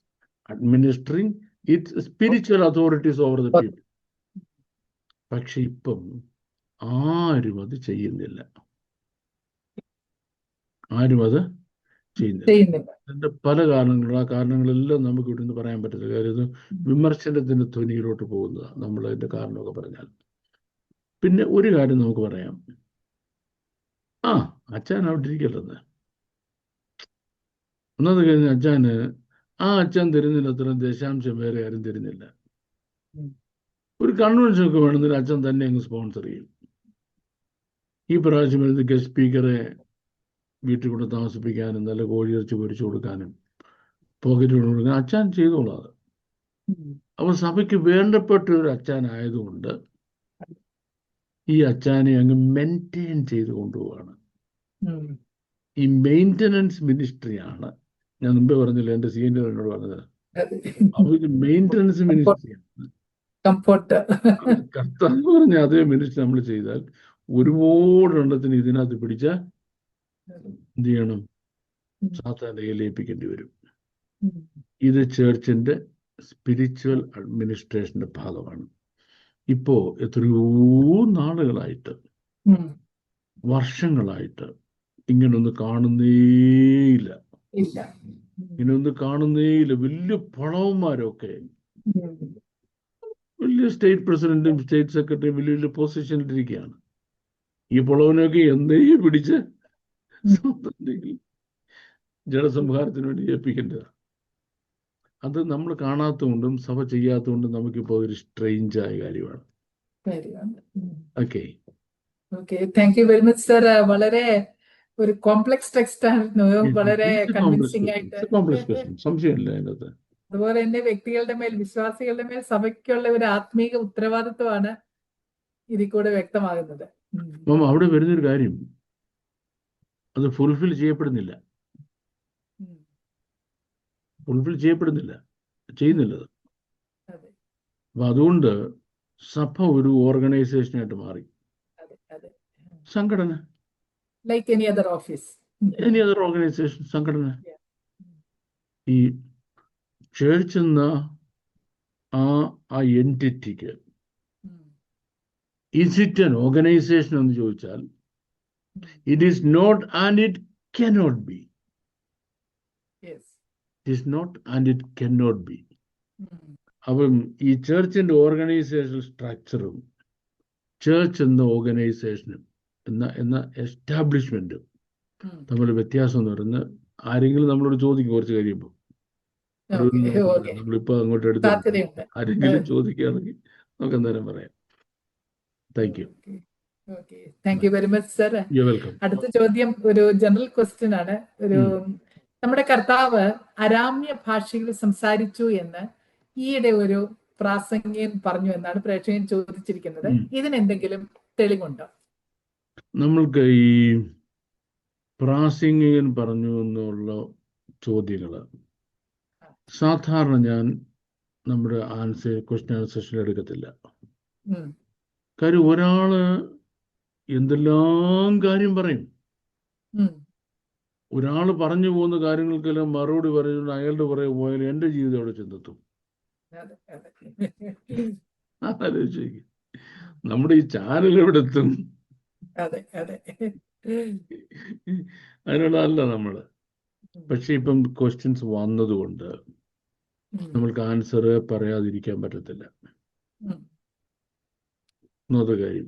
administering its spiritual authorities over the people. പക്ഷെ ഇപ്പം ആരും അത് ചെയ്യുന്നില്ല. അതിൻ്റെ പല കാരണങ്ങളും, ആ കാരണങ്ങളെല്ലാം നമുക്ക് ഇവിടെ നിന്ന് പറയാൻ പറ്റില്ല. കാര്യം ഇത് വിമർശനത്തിന്റെ ധ്വനിയിലോട്ട് പോകുന്നതാണ് നമ്മൾ അതിന്റെ കാരണമൊക്കെ പറഞ്ഞാൽ. പിന്നെ ഒരു കാര്യം നമുക്ക് പറയാം, അച്ഛൻ അവിടെ ഇരിക്കല്ലെന്ന്. ഒന്നത് കഴിഞ്ഞ അച്ഛൻ തരുന്നില്ല അത്രയും ദശാംശം വേറെ ആരും തരുന്നില്ല. ഒരു കൺവെൻഷനൊക്കെ വേണമെങ്കിൽ അച്ഛൻ തന്നെ അങ്ങ് സ്പോൺസർ ചെയ്യും. ഈ പ്രാവശ്യം വരുന്ന ഗസ്റ്റ് സ്പീക്കറെ വീട്ടിൽ കൊണ്ട് താമസിപ്പിക്കാനും നല്ല കോഴിയിറച്ചി പൊരിച്ചു കൊടുക്കാനും പോക്കറ്റ് കൊടുക്കാനും അച്ഛൻ ചെയ്തോളാം. അത് അപ്പോൾ സഭയ്ക്ക് വേണ്ടപ്പെട്ട ഒരു അച്ഛനായതുകൊണ്ട് ഈ അച്ഛനെ അങ്ങ് മെയിൻറ്റെയിൻ ചെയ്ത് കൊണ്ടുപോവാണ്. ഈ മെയിൻ്റനൻസ് മിനിസ്ട്രിയാണ് ഞാൻ മുമ്പേ പറഞ്ഞില്ല, എൻ്റെ സീനിയർ എന്നോട് പറഞ്ഞത്. അപ്പോൾ ഇത് മെയിൻ്റനൻസ് മിനിസ്ട്രിയാണ്. കർത്താവ് പറഞ്ഞ അതേ മിനിസ്ട്രി നമ്മൾ ചെയ്താൽ ഒരുപാട് എണ്ണത്തിന് ഇതിനകത്ത് പിടിച്ച എന്ത് ചെയ്യണം? സാത്താൻ്റെ കയ്യിൽ ഏൽപ്പിക്കേണ്ടി വരും. ഇത് ചേർച്ചിന്റെ സ്പിരിച്വൽ അഡ്മിനിസ്ട്രേഷന്റെ ഭാഗമാണ്. ഇപ്പോ എത്രയോ നാളുകളായിട്ട്, വർഷങ്ങളായിട്ട് ഇങ്ങനൊന്നും കാണുന്നേയില്ല. വലിയ പണവന്മാരൊക്കെ, വലിയ സ്റ്റേറ്റ് പ്രസിഡന്റും സ്റ്റേറ്റ് സെക്രട്ടറിയും വലിയ വലിയ പൊസിഷനിലിരിക്കുകയാണ്. ഈ പണവനൊക്കെ എന്തേ പിടിച്ച് ജനസംഹാരത്തിന് വേണ്ടി ഏൽപ്പിക്കേണ്ടതാണ്. അത് നമ്മൾ കാണാത്തതുകൊണ്ടും സഭ ചെയ്യാത്തതുകൊണ്ടും നമുക്കിപ്പോൾ ഒരു സ്ട്രെയിഞ്ചായ കാര്യമാണ്. കാര്യമാണ്. Okay. Okay, thank you very much sir. വളരെ ഒരു കോംപ്ലക്സ് ടെക്സ്റ്റ് ആയിരുന്നു, വളരെ കൺവിൻസിംഗ് ആയിട്ട്. സംശയമില്ല അതിനകത്ത്. അതുപോലെ തന്നെ വ്യക്തികളുടെ മേൽ, വിശ്വാസികളുടെ മേൽ സഭയ്ക്കുള്ള ഒരു ആത്മീക ഉത്തരവാദിത്വമാണ് ഇതിൽ കൂടെ വ്യക്തമാകുന്നത്. അപ്പം അവിടെ വരുന്നൊരു കാര്യം, അത് ഫുൾഫിൽ ചെയ്യപ്പെടുന്നില്ല, ചെയ്യുന്നില്ല അത്. അതെ, അപ്പൊ അതുകൊണ്ട് സഭ ഒരു ഓർഗനൈസേഷനായിട്ട് മാറി. അതെ, അതെ. സംഘടന, like any other office, any other organisation, സംഘടന. ഈ ചേർച്ച് എന്ന ആ എൻറ്റിറ്റിക്ക് is it an organization എന്ന് ചോദിച്ചാൽ it is not and it cannot be. Yes. It is not and it cannot be. അപ്പം ഈ ചേർച്ചിൻ്റെ ഓർഗനൈസേഷൻ സ്ട്രക്ചറും ചേർച്ച് എന്ന ഓർഗനൈസേഷനും എന്ന എസ്റ്റാബ്ലിഷ്മെൻറ്റും തമ്മിൽ വ്യത്യാസം എന്ന് പറയുന്നത് ആരെങ്കിലും നമ്മളോട് ചോദിക്കും കുറച്ച് കഴിയുമ്പോൾ. നമ്മളിപ്പോൾ അങ്ങോട്ട് എടുത്ത് ആരെങ്കിലും ചോദിക്കുകയാണെങ്കിൽ നമുക്ക് അന്നേരം പറയാം. Thank you. Thank you very much sir. You welcome. അടുത്ത ചോദ്യം ഒരു ജനറൽ ക്വസ്റ്റ്യൻ ആണ്. നമ്മുടെ കർത്താവ് അരാമ്യ ഭാഷയിൽ സംസാരിച്ചു എന്ന് ഈയിടെ ഒരു പ്രാസംഗികൻ പറഞ്ഞു എന്നാണ് പ്രേക്ഷകൻ ചോദിച്ചിരിക്കുന്നത്. ഇതിനെന്തെങ്കിലും തെളിവുണ്ടോ? നമ്മൾക്ക് ഈ പ്രാസംഗികൻ പറഞ്ഞു എന്നുള്ള ചോദ്യങ്ങൾ സാധാരണ ഞാൻ നമ്മുടെ ക്വസ്റ്റ്യൻ ആൻസർ സെഷനിൽ എടുക്കത്തില്ല. കാര്യം ഒരാള് എന്തെല്ലാം കാര്യം പറയും, ഒരാൾ പറഞ്ഞു പോകുന്ന കാര്യങ്ങൾക്കെല്ലാം മറുപടി പറയുന്നത് അയാളുടെ പുറകെ പോയാൽ എൻ്റെ ജീവിതം അവിടെ ചെന്നെത്തും. ആലോചിക്കും, നമ്മുടെ ഈ ചാനൽ എവിടെ എത്തും? അതിനുള്ളതല്ല നമ്മള്. പക്ഷെ ഇപ്പം ക്വസ്റ്റ്യൻസ് വന്നതുകൊണ്ട് നമ്മൾക്ക് ആൻസർ പറയാതിരിക്കാൻ പറ്റത്തില്ല. ഒന്നാമത്തെ കാര്യം,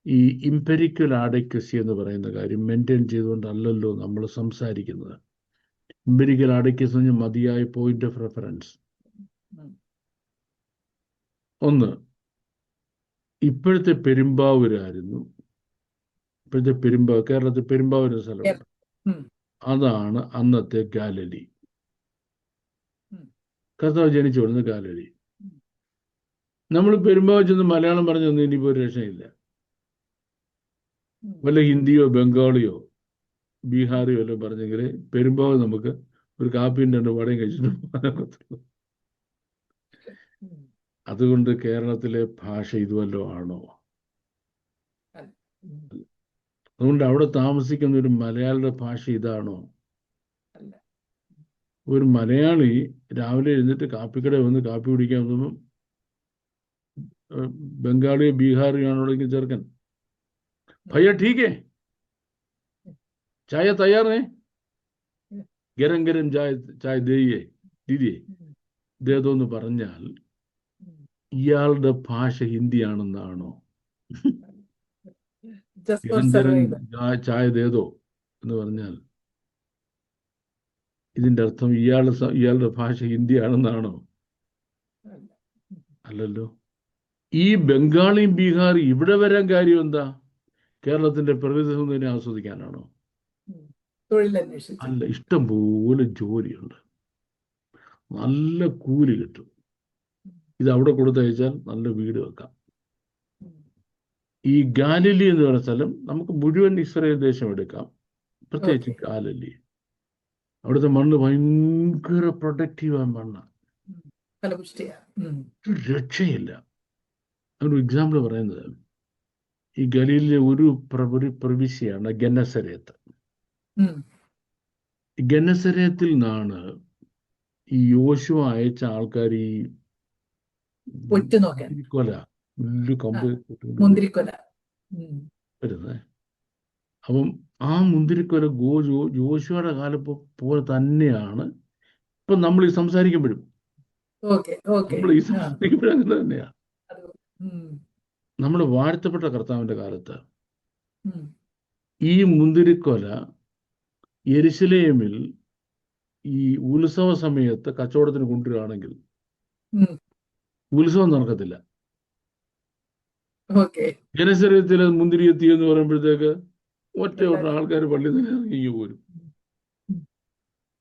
ഈ ഇംപെരിക്കൽ ആഡക്വസി എന്ന് പറയുന്ന കാര്യം മെയിൻറ്റെയിൻ ചെയ്തുകൊണ്ടല്ലല്ലോ നമ്മൾ സംസാരിക്കുന്നത്. ഇംപെരിക്കൽ ആഡക്വസി എന്ന് പറഞ്ഞാൽ മതിയായ പോയിന്റ് ഓഫ് റെഫറൻസ്. ഒന്ന്, ഇപ്പോഴത്തെ പെരുമ്പാവൂരായിരുന്നു, കേരളത്തിൽ പെരുമ്പാവൂർ സ്ഥലമുണ്ട്, അതാണ് അന്നത്തെ ഗാലലി. കർത്താവ് ജനിച്ചു കൊടുക്കുന്ന ഗാലലി. നമ്മൾ പെരുമ്പാവൂർ ചെന്ന് മലയാളം പറഞ്ഞൊന്നും ഇനിയിപ്പോൾ ഒരു രക്ഷയില്ല. വല്ല ഹിന്ദിയോ ബംഗാളിയോ ബീഹാറിയോ എല്ലാം പറഞ്ഞെങ്കിൽ പെരുമ്പാവൂർ നമുക്ക് ഒരു കാപ്പിയും 2 വടയും കഴിച്ചിട്ട് പോകാനൊക്കത്തുള്ളൂ. അതുകൊണ്ട് കേരളത്തിലെ ഭാഷ ഇതുവല്ലോ ആണോ? അതുകൊണ്ട് അവിടെ താമസിക്കുന്ന ഒരു മലയാളിയുടെ ഭാഷ ഇതാണോ? ഒരു മലയാളി രാവിലെ എഴുന്നിട്ട് കാപ്പിക്കട വന്ന് കാപ്പി കുടിക്കാൻ തോന്നും, ബംഗാളിയോ ബീഹാറിയോ ആണോടെങ്കിൽ ചെറുക്കൻ, ഭയ്യ ठीक है, ചായ തയ്യാർ है, ഗരം ഗരം ചായ ദീദിയെ ദേദോ എന്ന് പറഞ്ഞാൽ ഇയാളുടെ ഭാഷ ഹിന്ദിയാണെന്നാണോ? ചായ ദേദോ എന്ന് പറഞ്ഞാൽ ഇതിന്റെ അർത്ഥം ഇയാളുടെ ഭാഷ ഹിന്ദിയാണെന്നാണോ? അല്ലല്ലോ. ഈ ബംഗാളിയും ബീഹാറും ഇവിടെ വരാൻ കാര്യം എന്താ? കേരളത്തിന്റെ പ്രകൃതി സൗന്ദര്യം ആസ്വദിക്കാനാണോ? അല്ല, ഇഷ്ടം പോലെ ജോലിയുണ്ട്, നല്ല കൂലി കിട്ടും. ഇത് അവിടെ കൊടുത്തയച്ചാൽ നല്ല വീട് വെക്കാം. ഈ ഗാലിലി എന്ന് പറയുന്ന സ്ഥലം നമുക്ക് മുഴുവൻ ഇസ്രായേൽ ദേശം എടുക്കാം, പ്രത്യേകിച്ച് ഗാലിലി. അവിടുത്തെ മണ്ണ് ഭയങ്കര പ്രൊഡക്റ്റീവായ മണ്ണാണ്, രക്ഷയില്ല. ഒരു എക്സാമ്പിൾ പറയുന്നത്, ഈ ഗലീലിലെ ഒരു പ്രവിശ്യയാണ് ഗന്നസരേത്ത്. ഗന്നസരേത്തിൽ നിന്നാണ് ഈ യോശുവ അയച്ച ആൾക്കാർ ഈ മുന്തിരിക്കൊല വരുന്നത്. അപ്പം ആ മുന്തിരിക്കൊല യോശുവയുടെ കാലം പോലെ തന്നെയാണ് ഇപ്പൊ നമ്മൾ ഈ സംസാരിക്കുമ്പോഴും. നമ്മൾ ഈ സംസാരിക്കുമ്പോഴും അങ്ങനെ തന്നെയാണ്. നമ്മുടെ വാഴ്ത്തപ്പെട്ട കർത്താവിന്റെ കാലത്ത് ഈ മുന്തിരിക്കൊല യെരുശലേമിൽ ഈ ഉത്സവ സമയത്ത് കച്ചവടത്തിന് കൊണ്ടുവരികയാണെങ്കിൽ ഉം. ഉത്സവം നടക്കത്തില്ല. ഓക്കെ. ജനശരീരത്തിലെ മുന്തിരി എത്തി എന്ന് പറയുമ്പോഴത്തേക്ക് ഒറ്റ എല്ലാരും. ആൾക്കാർ പള്ളിയിൽ നിന്ന് ഇറങ്ങി പോരും. ഉം.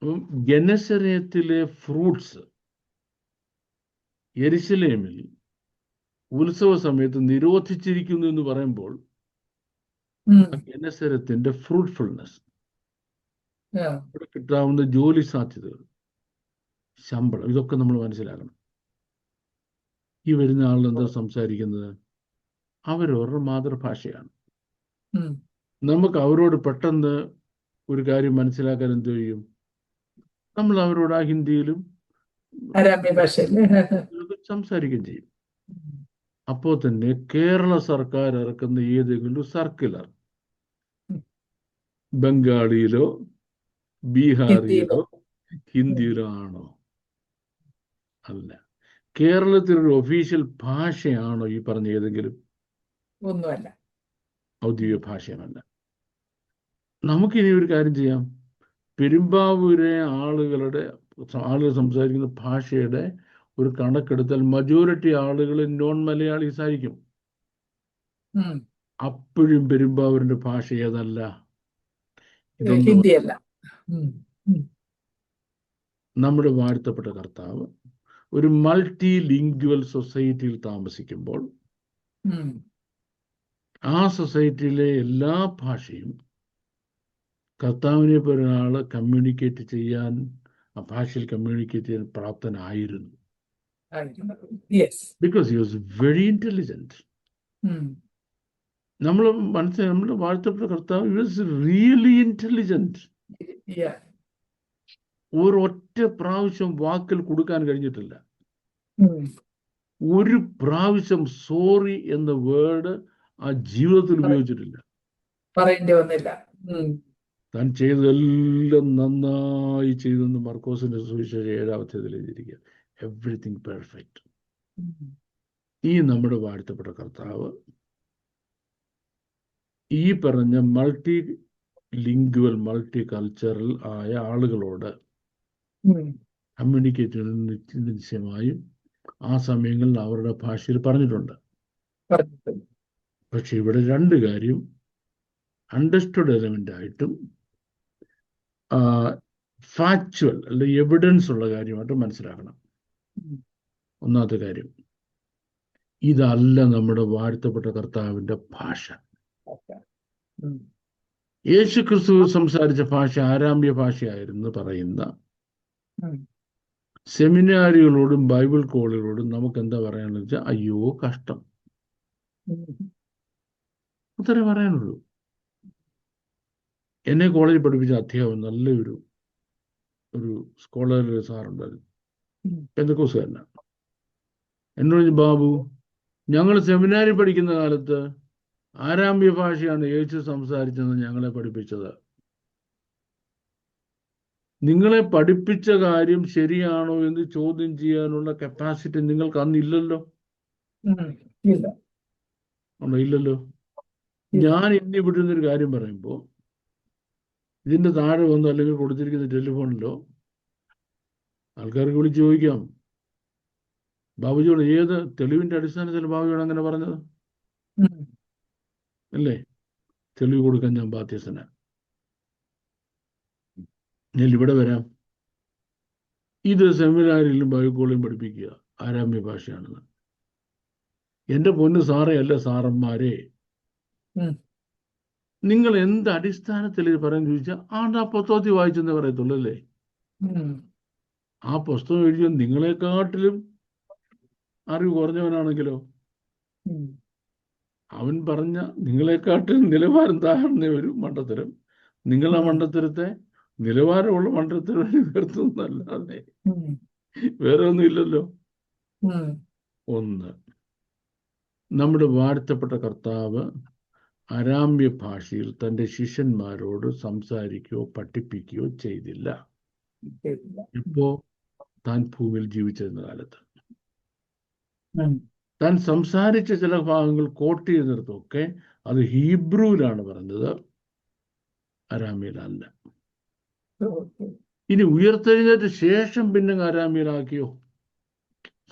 അപ്പം ജനശരീരത്തിലെ ഫ്രൂട്ട്സ് യെരുശലേമിൽ ഉത്സവ സമയത്ത് നിരോധിച്ചിരിക്കുന്നു എന്ന് പറയുമ്പോൾ ഉം. ജനശരീരത്തിന്റെ ഫ്രൂട്ട്ഫുൾനെസ്, ആ. ഇവിടെ കിട്ടാവുന്ന ജോലി സാധ്യതകൾ, ശമ്പളം, ഇതൊക്കെ നമ്മൾ മനസ്സിലാക്കണം. ഈ വരുന്ന ആൾ എന്താ സംസാരിക്കുന്നത്? അവരവരുടെ മാതൃഭാഷയാണ്. ഉം. നമുക്ക് അവരോട് പെട്ടെന്ന് ഒരു കാര്യം മനസ്സിലാക്കാൻ എന്ത് ചെയ്യും? നമ്മൾ അവരോട് ആ ഹിന്ദിയിലും അരാമ്യ ഭാഷയല്ലേ? സംസാരിക്കുകയും ചെയ്യും. അപ്പോൾ തന്നെ കേരള സർക്കാർ ഇറക്കുന്ന ഏതെങ്കിലും സർക്കുലർ ഉം. ബംഗാളിയിലോ ഹിന്ദിയിലോ? ബീഹാറിയിലോ ഹിന്ദിയിലോ ആണോ? അല്ല. കേരളത്തിലൊരു ഒഫീഷ്യൽ ഭാഷയാണോ ഈ പറഞ്ഞ ഏതെങ്കിലും? ഒന്നുമല്ല. ഔദ്യോഗിക ഭാഷയുമല്ല. നമുക്കിനി ഒരു കാര്യം ചെയ്യാം. പെരുമ്പാവൂരെ ആളുകൾ സംസാരിക്കുന്ന ഭാഷയുടെ ഒരു കണക്കെടുത്താൽ മജോറിറ്റി ആളുകൾ നോൺ മലയാളീസ് ആയിരിക്കും. ഉം. അപ്പോഴും പെരുമ്പാവൂരിന്റെ ഭാഷ ഏതല്ല? ഇതൊന്നും ഹിന്ദിയല്ല. ഉം. ഉം. നമ്മുടെ വാഴ്ത്തപ്പെട്ട കർത്താവ് ഒരു മൾട്ടി ലിംഗ്വൽ സൊസൈറ്റിയിൽ താമസിക്കുമ്പോൾ ഉം. ആ സൊസൈറ്റിയിലെ എല്ലാ ഭാഷയും കർത്താവിനെ പോലെ ഒരാള് കമ്മ്യൂണിക്കേറ്റ് ചെയ്യാൻ, ആ ഭാഷയിൽ കമ്മ്യൂണിക്കേറ്റ് ചെയ്യാൻ പ്രാപ്തനായിരുന്നു. Yes. Because he was very intelligent. നമ്മുടെ വാഴ്ത്തപ്പെട്ട കർത്താവ് ഹി വാസ് റിയലി ഇന്റലിജന്റ്. ഒരൊറ്റ പ്രാവശ്യം വാക്കിൽ കൊടുക്കാൻ കഴിഞ്ഞിട്ടില്ല. ഒരു പ്രാവശ്യം സോറി എന്ന വേർഡ് ആ ജീവിതത്തിൽ ഉപയോഗിച്ചിട്ടില്ല. പറയേണ്ടി വന്നില്ല. താൻ ചെയ്തതെല്ലാം നന്നായി ചെയ്തെന്ന് മർക്കോസിന്റെ സുവിശേഷം 7-ാം അധ്യായത്തിൽ എഴുതിയിരിക്കുക. Everything perfect. ഈ നമ്മുടെ വാഴ്ത്തപ്പെട്ട കർത്താവ് ഈ പറഞ്ഞ മൾട്ടി ലിംഗ്വൽ മൾട്ടി കൾച്ചറൽ ആയ ആളുകളോട് കമ്മ്യൂണിക്കേറ്റ് നിശ്ചയമായും ആ സമയങ്ങളിൽ അവരുടെ ഭാഷയിൽ പറഞ്ഞിട്ടുണ്ട്. പക്ഷെ ഇവിടെ രണ്ട് കാര്യം അണ്ടർസ്റ്റുഡ് എലമെന്റ് ആയിട്ടും ഫാക്ച്വൽ അല്ലെ എവിഡൻസ് ഉള്ള കാര്യമായിട്ട് മനസ്സിലാക്കണം. ഒന്നാമത്തെ കാര്യം, ഇതല്ല നമ്മുടെ വാഴ്ത്തപ്പെട്ട കർത്താവിന്റെ ഭാഷ. യേശു ക്രിസ്തു സംസാരിച്ച ഭാഷ ആരാമ്യ ഭാഷയായിരുന്നു പറയുന്ന സെമിനാരികളോടും ബൈബിൾ കോളുകളോടും നമുക്ക് എന്താ പറയാന്ന് വെച്ചാൽ, അയ്യോ കഷ്ടം, അത്രേ പറയാനുള്ളൂ. എന്നെ കോളേജിൽ പഠിപ്പിച്ച അധ്യാപകൻ നല്ലൊരു സ്കോളർ സാറുണ്ടായിരുന്നു, പെന്തക്കോസ്തുകാരനാണ്. എന്നോട് ബാബു, ഞങ്ങൾ സെമിനാരി പഠിക്കുന്ന കാലത്ത് ആരാമ്യ ഭാഷയാണ് യേശു സംസാരിച്ചെന്ന് ഞങ്ങളെ പഠിപ്പിച്ചത്. നിങ്ങളെ പഠിപ്പിച്ച കാര്യം ശരിയാണോ എന്ന് ചോദ്യം ചെയ്യാനുള്ള കപ്പാസിറ്റി നിങ്ങൾക്ക് അന്നില്ലല്ലോ. ഇല്ലല്ലോ. ഞാൻ ഇന്ന് ഇവിടെ നിന്നൊരു കാര്യം പറയുമ്പോൾ ഇതിന്റെ താഴെ വന്നോ അല്ലെങ്കിൽ കൊടുത്തിരിക്കുന്ന ടെലിഫോണിലോ ആൾക്കാർക്ക് വിളിച്ച് ചോദിക്കാം, ബാബുജിയോട് ഏത് തെളിവിന്റെ അടിസ്ഥാനത്തിൽ ബാബുജിയോട് അങ്ങനെ പറഞ്ഞത്? അല്ലേ? തെളിവ് കൊടുക്കാൻ ഞാൻ ബാധ്യസ്ഥനാണ്. ഞാൻ ഇവിടെ വരാം. ഇത് സെമിനാരിലും ബൈബിളിലും പഠിപ്പിക്കുക ആരാമ്യ ഭാഷയാണെന്ന്. എൻ്റെ പൊന്ന് സാറേ, അല്ല സാറന്മാരെ, നിങ്ങൾ എന്ത് അടിസ്ഥാനത്തിൽ ഇത് പറയാൻ ചോദിച്ചാൽ ആ പുസ്തകത്തിൽ വായിച്ചെന്നേ പറയത്തുള്ളൂ അല്ലേ? ആ പുസ്തകം എഴുതിയ നിങ്ങളെക്കാട്ടിലും അറിവ് കുറഞ്ഞവനാണെങ്കിലോ അവൻ പറഞ്ഞ നിങ്ങളെക്കാട്ടിലും നിലവാരം താഴ്ന്ന ഒരു മണ്ടത്തരം, നിങ്ങൾ ആ മണ്ടത്തരത്തെ നിലവാരമുള്ള മണ്ടത്തരം ഉയർത്തുന്നല്ലാതെ വേറെ ഒന്നും ഇല്ലല്ലോ. ഒന്ന്, നമ്മുടെ വാഴ്ത്തപ്പെട്ട കർത്താവ് അരാമ്യ ഭാഷയിൽ തൻ്റെ ശിഷ്യന്മാരോട് സംസാരിക്കുകയോ പഠിപ്പിക്കുകയോ ചെയ്തില്ല. ഇപ്പോ താൻ ഭൂമിയിൽ ജീവിച്ചിരുന്ന കാലത്ത് താൻ സംസാരിച്ച ചില ഭാഗങ്ങൾ കോട്ട് ചെയ്തിടത്തൊക്കെ അത് ഹീബ്രുവിലാണ് പറഞ്ഞത്, അരാമ്യയിലല്ല. ഇനി ഉയർത്തെഴുന്നേറ്റ ശേഷം പിന്നെ അരാമ്യരാക്കിയോ?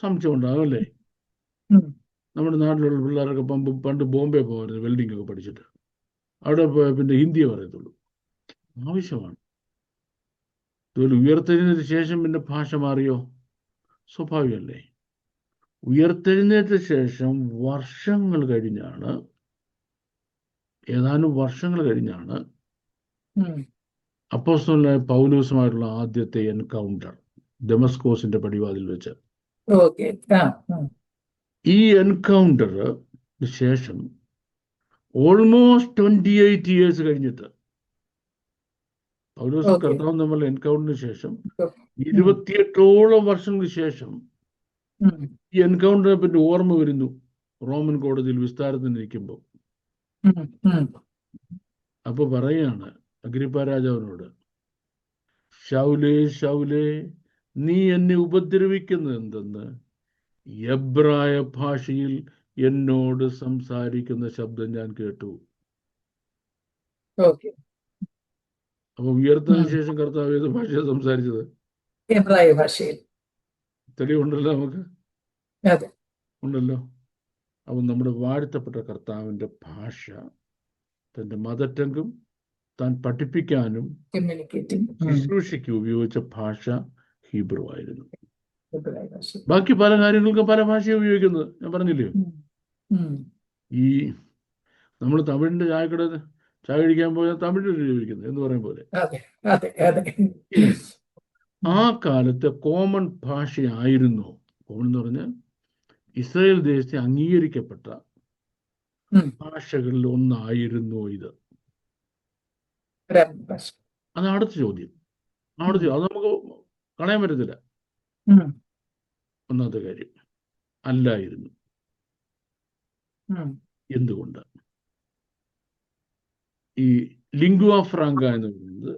സംശയം ഉണ്ടാകും അല്ലേ? ഉം. നമ്മുടെ നാട്ടിലുള്ള പിള്ളേരൊക്കെ പണ്ട് ബോംബെ പോകാറുണ്ട് വെൽഡിംഗ് ഒക്കെ പഠിച്ചിട്ട്. അവിടെ പോയാൽ പിന്നെ ഹിന്ദിയെ പറയത്തുള്ളൂ. ആവശ്യമാണ്. അതുപോലെ ഉയർത്തെഴുന്നേറ്റ ശേഷം പിന്നെ ഭാഷ മാറിയോ? സ്വാഭാവികമല്ലേ? ഉയർത്തെഴുന്നേറ്റ ശേഷം ഏതാനും വർഷങ്ങൾ കഴിഞ്ഞാണ് ഉം. അപ്പോസ്തലനായ പൗലോസുമായിട്ടുള്ള ആദ്യത്തെ എൻകൗണ്ടർ ഡെമസ്കോസിന്റെ പടിവാതിൽ വെച്ച്. ഓക്കെ. ആ. ഉം. ഈ എൻകൗണ്ടർ ശേഷം ഓൾമോസ്റ്റ് 28 years കഴിഞ്ഞിട്ട് പൗലോസും ഓക്കെ. കർത്താവും തമ്മിലുള്ള എൻകൗണ്ടറിന് ശേഷം ഉം. 28ഓളം വർഷങ്ങൾക്ക് ശേഷം ഉം. ഈ എൻകൗണ്ടറിനെ പറ്റി ഓർമ്മ വരുന്നു റോമൻ കോടതിയിൽ വിസ്താരത്തിന് നിൽക്കുമ്പോൾ. ഉം. ഉം. അപ്പൊ പറയാണ് അഗ്രിപ്പാ രാജാവിനോട്, ശൗലേ ശൗലേ, നീ എന്നെ ഉപദ്രവിക്കുന്നത് എന്തെന്ന് എബ്രായ ഭാഷയിൽ എന്നോട് സംസാരിക്കുന്ന ശബ്ദം ഞാൻ കേട്ടു. ഓക്കെ. അപ്പൊ ഉയർത്തതിന് ഉം. ശേഷം കർത്താവ് ഏത് ഭാഷയാണ് സംസാരിച്ചത്? എബ്രായ ഭാഷയിൽ. തെളിവുണ്ടല്ലോ, നമുക്ക് അതെ. ഉണ്ടല്ലോ. അപ്പം നമ്മുടെ വാഴ്ത്തപ്പെട്ട കർത്താവിൻ്റെ ഭാഷ, തൻ്റെ മദർ ടങ്കും താൻ പഠിപ്പിക്കാനും കമ്മ്യൂണിക്കേറ്റിംഗ്. ശുശ്രൂഷയ്ക്ക് ഉപയോഗിച്ച ഭാഷ ഹീബ്രു ആയിരുന്നു. എബ്രായ ഭാഷ. ബാക്കി പല കാര്യങ്ങൾക്കും പല ഭാഷയും ഉപയോഗിക്കുന്നത് ഞാൻ പറഞ്ഞില്ലയോ? ഉം. ഉം. ഈ നമ്മൾ തമിഴിൻ്റെ ചായ കഴിക്കാൻ പോയാൽ തമിഴിൽ ഉപയോഗിക്കുന്നത് എന്ന് പറയും പോലെ. അതെ. അതെ. അതെ. യെസ്. ആ കാലത്തെ കോമൺ ഭാഷയായിരുന്നു. കോമൺ എന്ന് പറഞ്ഞാൽ ഇസ്രായേൽ ദേശത്തെ അംഗീകരിക്കപ്പെട്ട ഉം. ഭാഷകളിൽ ഒന്നായിരുന്നു ഇത്. അരാമ്യ ഭാഷ. അത് അടുത്ത ചോദ്യം. അത് നമുക്ക് കളയാൻ പറ്റത്തില്ല. ഉം. ഒന്നാമത്തെ കാര്യം അല്ലായിരുന്നു. ഉം. എന്തുകൊണ്ട്? ഈ ലിംഗ്വ ഫ്രാങ്ക എന്ന് പറയുന്നത്,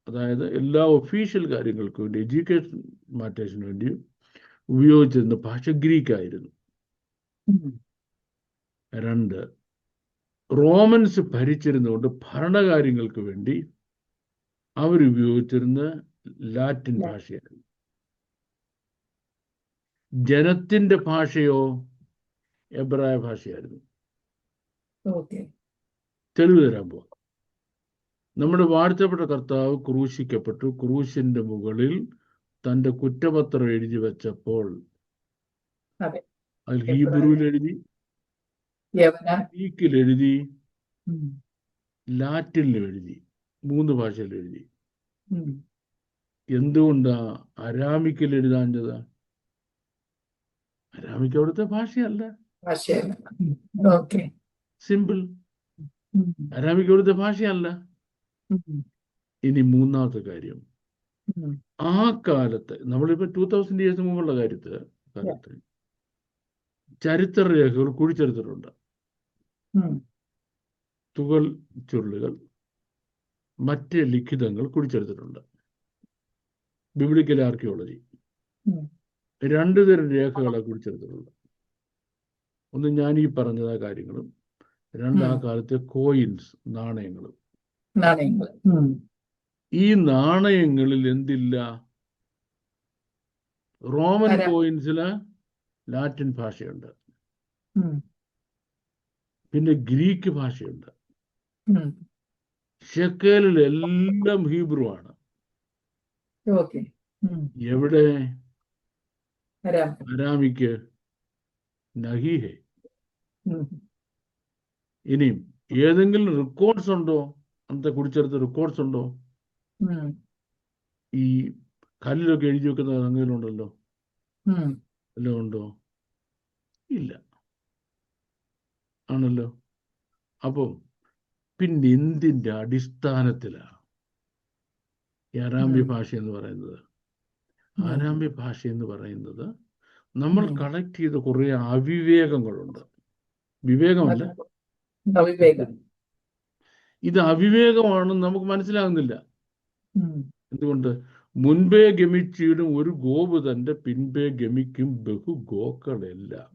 അതായത് എല്ലാ ഒഫീഷ്യൽ കാര്യങ്ങൾക്കും വേണ്ടി, എഡ്യൂക്കേഷൻ മാറ്റേഴ്സിന് വേണ്ടി ഉപയോഗിച്ചിരുന്ന ഭാഷ ഗ്രീക്കായിരുന്നു. ഉം. 2, റോമൻസ് ഭരിച്ചിരുന്നുകൊണ്ട് ഭരണകാര്യങ്ങൾക്ക് വേണ്ടി അവരുപയോഗിച്ചിരുന്ന ലാറ്റിൻ ഭാഷയായിരുന്നു. ജനത്തിന്റെ ഭാഷയോ എബ്രായ ഭാഷയായിരുന്നു. ഓക്കെ. തെളിവ് തരാൻ പോവാം. നമ്മുടെ വാഴ്ത്തപ്പെട്ട കർത്താവ് ക്രൂശിക്കപ്പെട്ടു. ക്രൂശിന്റെ മുകളിൽ തൻ്റെ കുറ്റപത്രം എഴുതി വെച്ചപ്പോൾ അതെ. അതിൽ ഹീബ്രുവിൽ എഴുതി, യവന. ഗ്രീക്കിൽ എഴുതി, ഉം. ലാറ്റിനിൽ എഴുതി, 3 ഭാഷയിൽ എഴുതി. ഉം. എന്തുകൊണ്ടാ അരാമിക്കിൽ എഴുതാഞ്ഞത്? അരാമിക്ക് അവിടുത്തെ ഭാഷയല്ല. ഭാഷയല്ല. ഓക്കെ. സിമ്പിൾ. ഉം. അരാമിക്ക് അവിടുത്തെ ഭാഷയല്ല. ഉം. ഇനി മൂന്നാമത്തെ കാര്യം, ഉം. ആ കാലത്ത്, നമ്മളിപ്പോ 2000 years മുമ്പുള്ള കാലത്ത് ചരിത്രരേഖകൾ കുഴിച്ചെടുത്തിട്ടുണ്ട്. ഉം. തുകൽ ചുരുളുകൾ, മറ്റ് ലിഖിതങ്ങൾ കുഴിച്ചെടുത്തിട്ടുണ്ട്. ബിബ്ലിക്കൽ ആർക്കിയോളജി ഉം. 2 തരം രേഖകളെ കുഴിച്ചെടുത്തിട്ടുണ്ട്. ഒന്ന് ഞാൻ ഈ പറഞ്ഞ കാര്യങ്ങളും, 2 ആ കാലത്തെ കോയിൻസ്, നാണയങ്ങളും. നാണയങ്ങൾ. ഈ നാണയങ്ങളിൽ എന്തില്ല? റോമൻ കോയിൻസില് ലാറ്റിൻ ഭാഷയുണ്ട്, പിന്നെ ഗ്രീക്ക് ഭാഷയുണ്ട്. ഷെക്കേലിൽ എല്ലാം ഹീബ്രു ആണ്. എവിടെ? അരാമിക്ക് നഹീഹെ. ഇനിയും ഏതെങ്കിലും റെക്കോർഡ്സ് ഉണ്ടോ? അന്നത്തെ കുടിച്ചെടുത്ത റെക്കോർഡ്സ് ഉണ്ടോ? ഈ കല്ലിലൊക്കെ എഴുതി വെക്കുന്ന സംഗതിയിലുണ്ടല്ലോ, എല്ലാം ഉണ്ടോ? ഇല്ല. ആണല്ലോ. അപ്പം പിന്നെ എന്തിൻ്റെ അടിസ്ഥാനത്തിലാണ് ഈ അരാമ്യ ഭാഷ എന്ന് പറയുന്നത്? ആരാമ്യ ഭാഷ എന്ന് പറയുന്നത് നമ്മൾ കളക്ട് ചെയ്ത കുറേ അവിവേകങ്ങളുണ്ട്. വിവേകമല്ല, ഇത് അവിവേകമാണെന്ന് നമുക്ക് മനസ്സിലാകുന്നില്ല. എന്തുകൊണ്ട്? മുൻപേ ഗമിച്ചിടും ഒരു ഗോവ് തന്റെ പിൻപേ ഗമിക്കും ബഹു ഗോക്കളെല്ലാം.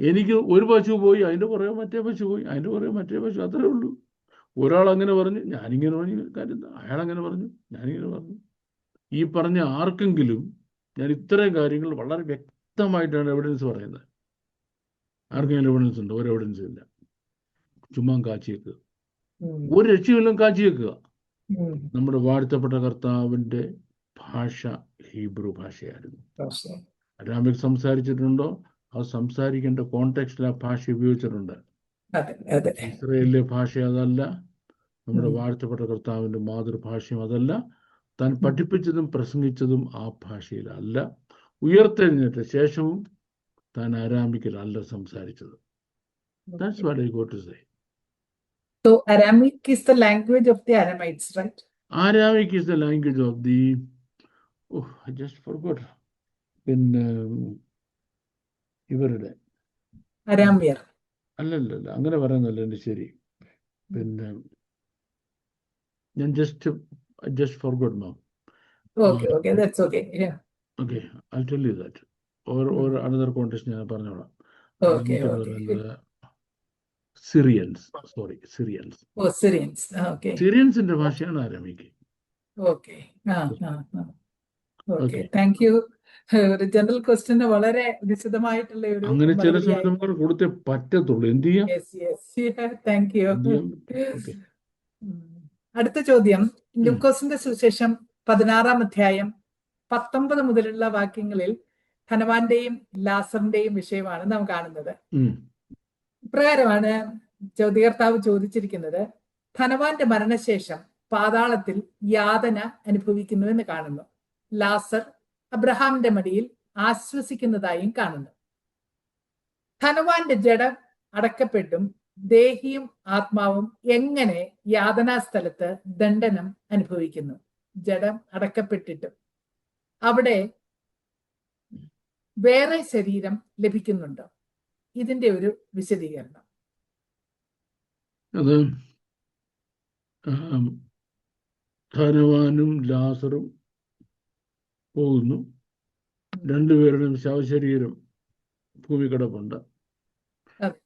എനിക്ക് ഒരു പശു പോയി, അതിൻ്റെ പുറകെ മറ്റേ പശു പോയി, അതിൻ്റെ പുറകെ മറ്റേ പശു, അത്രേ ഉള്ളൂ. ഒരാൾ അങ്ങനെ പറഞ്ഞു, ഞാനിങ്ങനെ പറഞ്ഞു, കാര്യം എന്താ? അയാൾ അങ്ങനെ പറഞ്ഞു, ഞാനിങ്ങനെ പറഞ്ഞു. ഈ പറഞ്ഞ ആർക്കെങ്കിലും ഞാൻ ഇത്രയും കാര്യങ്ങൾ വളരെ വ്യക്തമായിട്ടാണ് എവിഡൻസ് പറയുന്നത്. ആർക്കെങ്കിലും എവിഡൻസ് ഉണ്ടോ? ഒരു എവിഡൻസും ഇല്ല. ചുമ്മാ കാച്ചി വെക്കുക. ഉം, ഒരു രക്ഷയിലും കാച്ചി വെക്കുക. ഉം. നമ്മുടെ വാഴ്ത്തപ്പെട്ട കർത്താവിൻ്റെ ഭാഷ ഹീബ്രു ഭാഷയായിരുന്നു. പക്ഷേ, അരാമിക് സംസാരിച്ചിട്ടുണ്ടോ? അത് സംസാരിക്കേണ്ട കോണ്ടെക്സ്റ്റിൽ ആ ഭാഷ ഉപയോഗിച്ചിട്ടുണ്ട്. അതെ അതെ. ഇസ്രയേലിലെ ഭാഷ അതല്ല, നമ്മുടെ ഉം, വാഴ്ത്തപ്പെട്ട കർത്താവിൻ്റെ മാതൃഭാഷയും അതല്ല. താൻ ഉം. പഠിപ്പിച്ചതും പ്രസംഗിച്ചതും ആ ഭാഷയിലല്ല. ഉയർത്തെഴുന്നേറ്റ ശേഷവും താൻ അരാമിക്കിലല്ല സംസാരിച്ചത്. That's what I got to say. So Aramaic is the language of the Aramites, right? Aramaic is the language of the, oh, I just forgot. പിന്നെ ഇവരുടെ Aramier. അല്ലല്ല അങ്ങനെ പറയുന്നല്ല എൻ്റെ ശരി. പിന്നെ ഞാൻ just forgot now. Okay, that's okay. Yeah. Okay, I'll tell you that. Or another context ഞാൻ പറഞ്ഞോളാം. Okay, എന്ന് okay. പറയുന്നത് സിറിയൻസ്. Oh, Syrians. Okay. സിറിയൻസിന്റെ ഭാഷയാണ് ആരമിക്. Okay. Okay. Okay. Thank you. ഒരു ജനറൽ ക്വസ്റ്റ്യന് വളരെ വിശദമായിട്ടുള്ള ഒരു അങ്ങനെ ചില മറുപടി സമയത്ത് നമുക്ക് കൊടുത്തേ പറ്റത്തുള്ളൂ. എന്ത് ചെയ്യാം? Thank you. എന്ത് ചെയ്യാം? Okay. അടുത്ത ചോദ്യം, ലൂക്കോസിന്റെ സുവിശേഷം 16 അധ്യായം 19 മുതലുള്ള വാക്യങ്ങളിൽ ധനവാന്റെയും ലാസറിന്റെയും വിഷയമാണ് നാം കാണുന്നത്. ഇപ്രകാരമാണ് ചോദ്യകർത്താവ് ചോദിച്ചിരിക്കുന്നത്: ധനവാന്റെ മരണശേഷം പാതാളത്തിൽ യാതന അനുഭവിക്കുന്നു എന്ന് കാണുന്നു. ലാസർ അബ്രഹാമിന്റെ മടിയിൽ ആശ്വസിക്കുന്നതായും കാണുന്നു. ധനവാന്റെ ജഡം അടക്കപ്പെട്ടും ദേഹിയും ആത്മാവും എങ്ങനെ യാതനാസ്ഥലത്ത് ദണ്ഡനം അനുഭവിക്കുന്നു? ജഡം അടക്കപ്പെട്ടിട്ടും അവിടെ വേറെ ശരീരം ലഭിക്കുന്നുണ്ടോ? ഇതിന്റെ ഒരു വിശദീകരണം. അത് ധനവാനും ലാസറും പോകുന്നു. രണ്ടുപേരുടെയും ശവശരീരം ഭൂമി കിടപ്പുണ്ട്.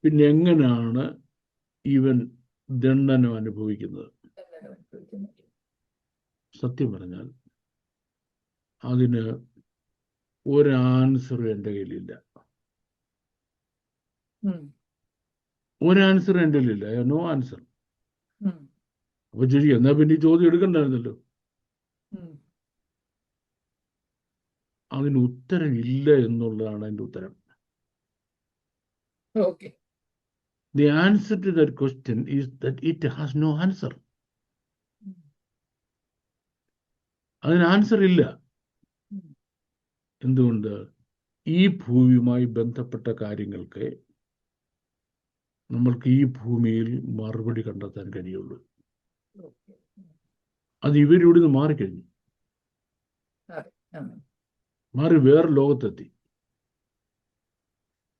പിന്നെ എങ്ങനെയാണ് ഇവൻ ദണ്ഡനം അനുഭവിക്കുന്നത്? സത്യം പറഞ്ഞാൽ അതിന് ഒരു ആൻസറും എൻ്റെ കയ്യിലില്ല. ഒരു ആൻസർ എൻ്റെ കയ്യിലില്ല. No answer. അപ്പൊ ശരി, എന്നാ പിന്നെ ഈ ചോദ്യം എടുക്കണ്ടായിരുന്നല്ലോ. അതിന് ഉത്തരമില്ല എന്നുള്ളതാണ് എൻ്റെ ഉത്തരം. Okay. The answer to that question is that it has no answer. അതിന് ആൻസർ ഇല്ല. എന്തുകൊണ്ട്? ഈ ഭൂമിയുമായി ബന്ധപ്പെട്ട കാര്യങ്ങൾക്ക് നമ്മൾക്ക് ഈ ഭൂമിയിൽ മറുപടി കണ്ടെത്താൻ കഴിയുള്ളൂ. അത് ഇവരിവിടെ നിന്ന് മാറിക്കഴിഞ്ഞു, മാറി വേറെ ലോകത്തെത്തി.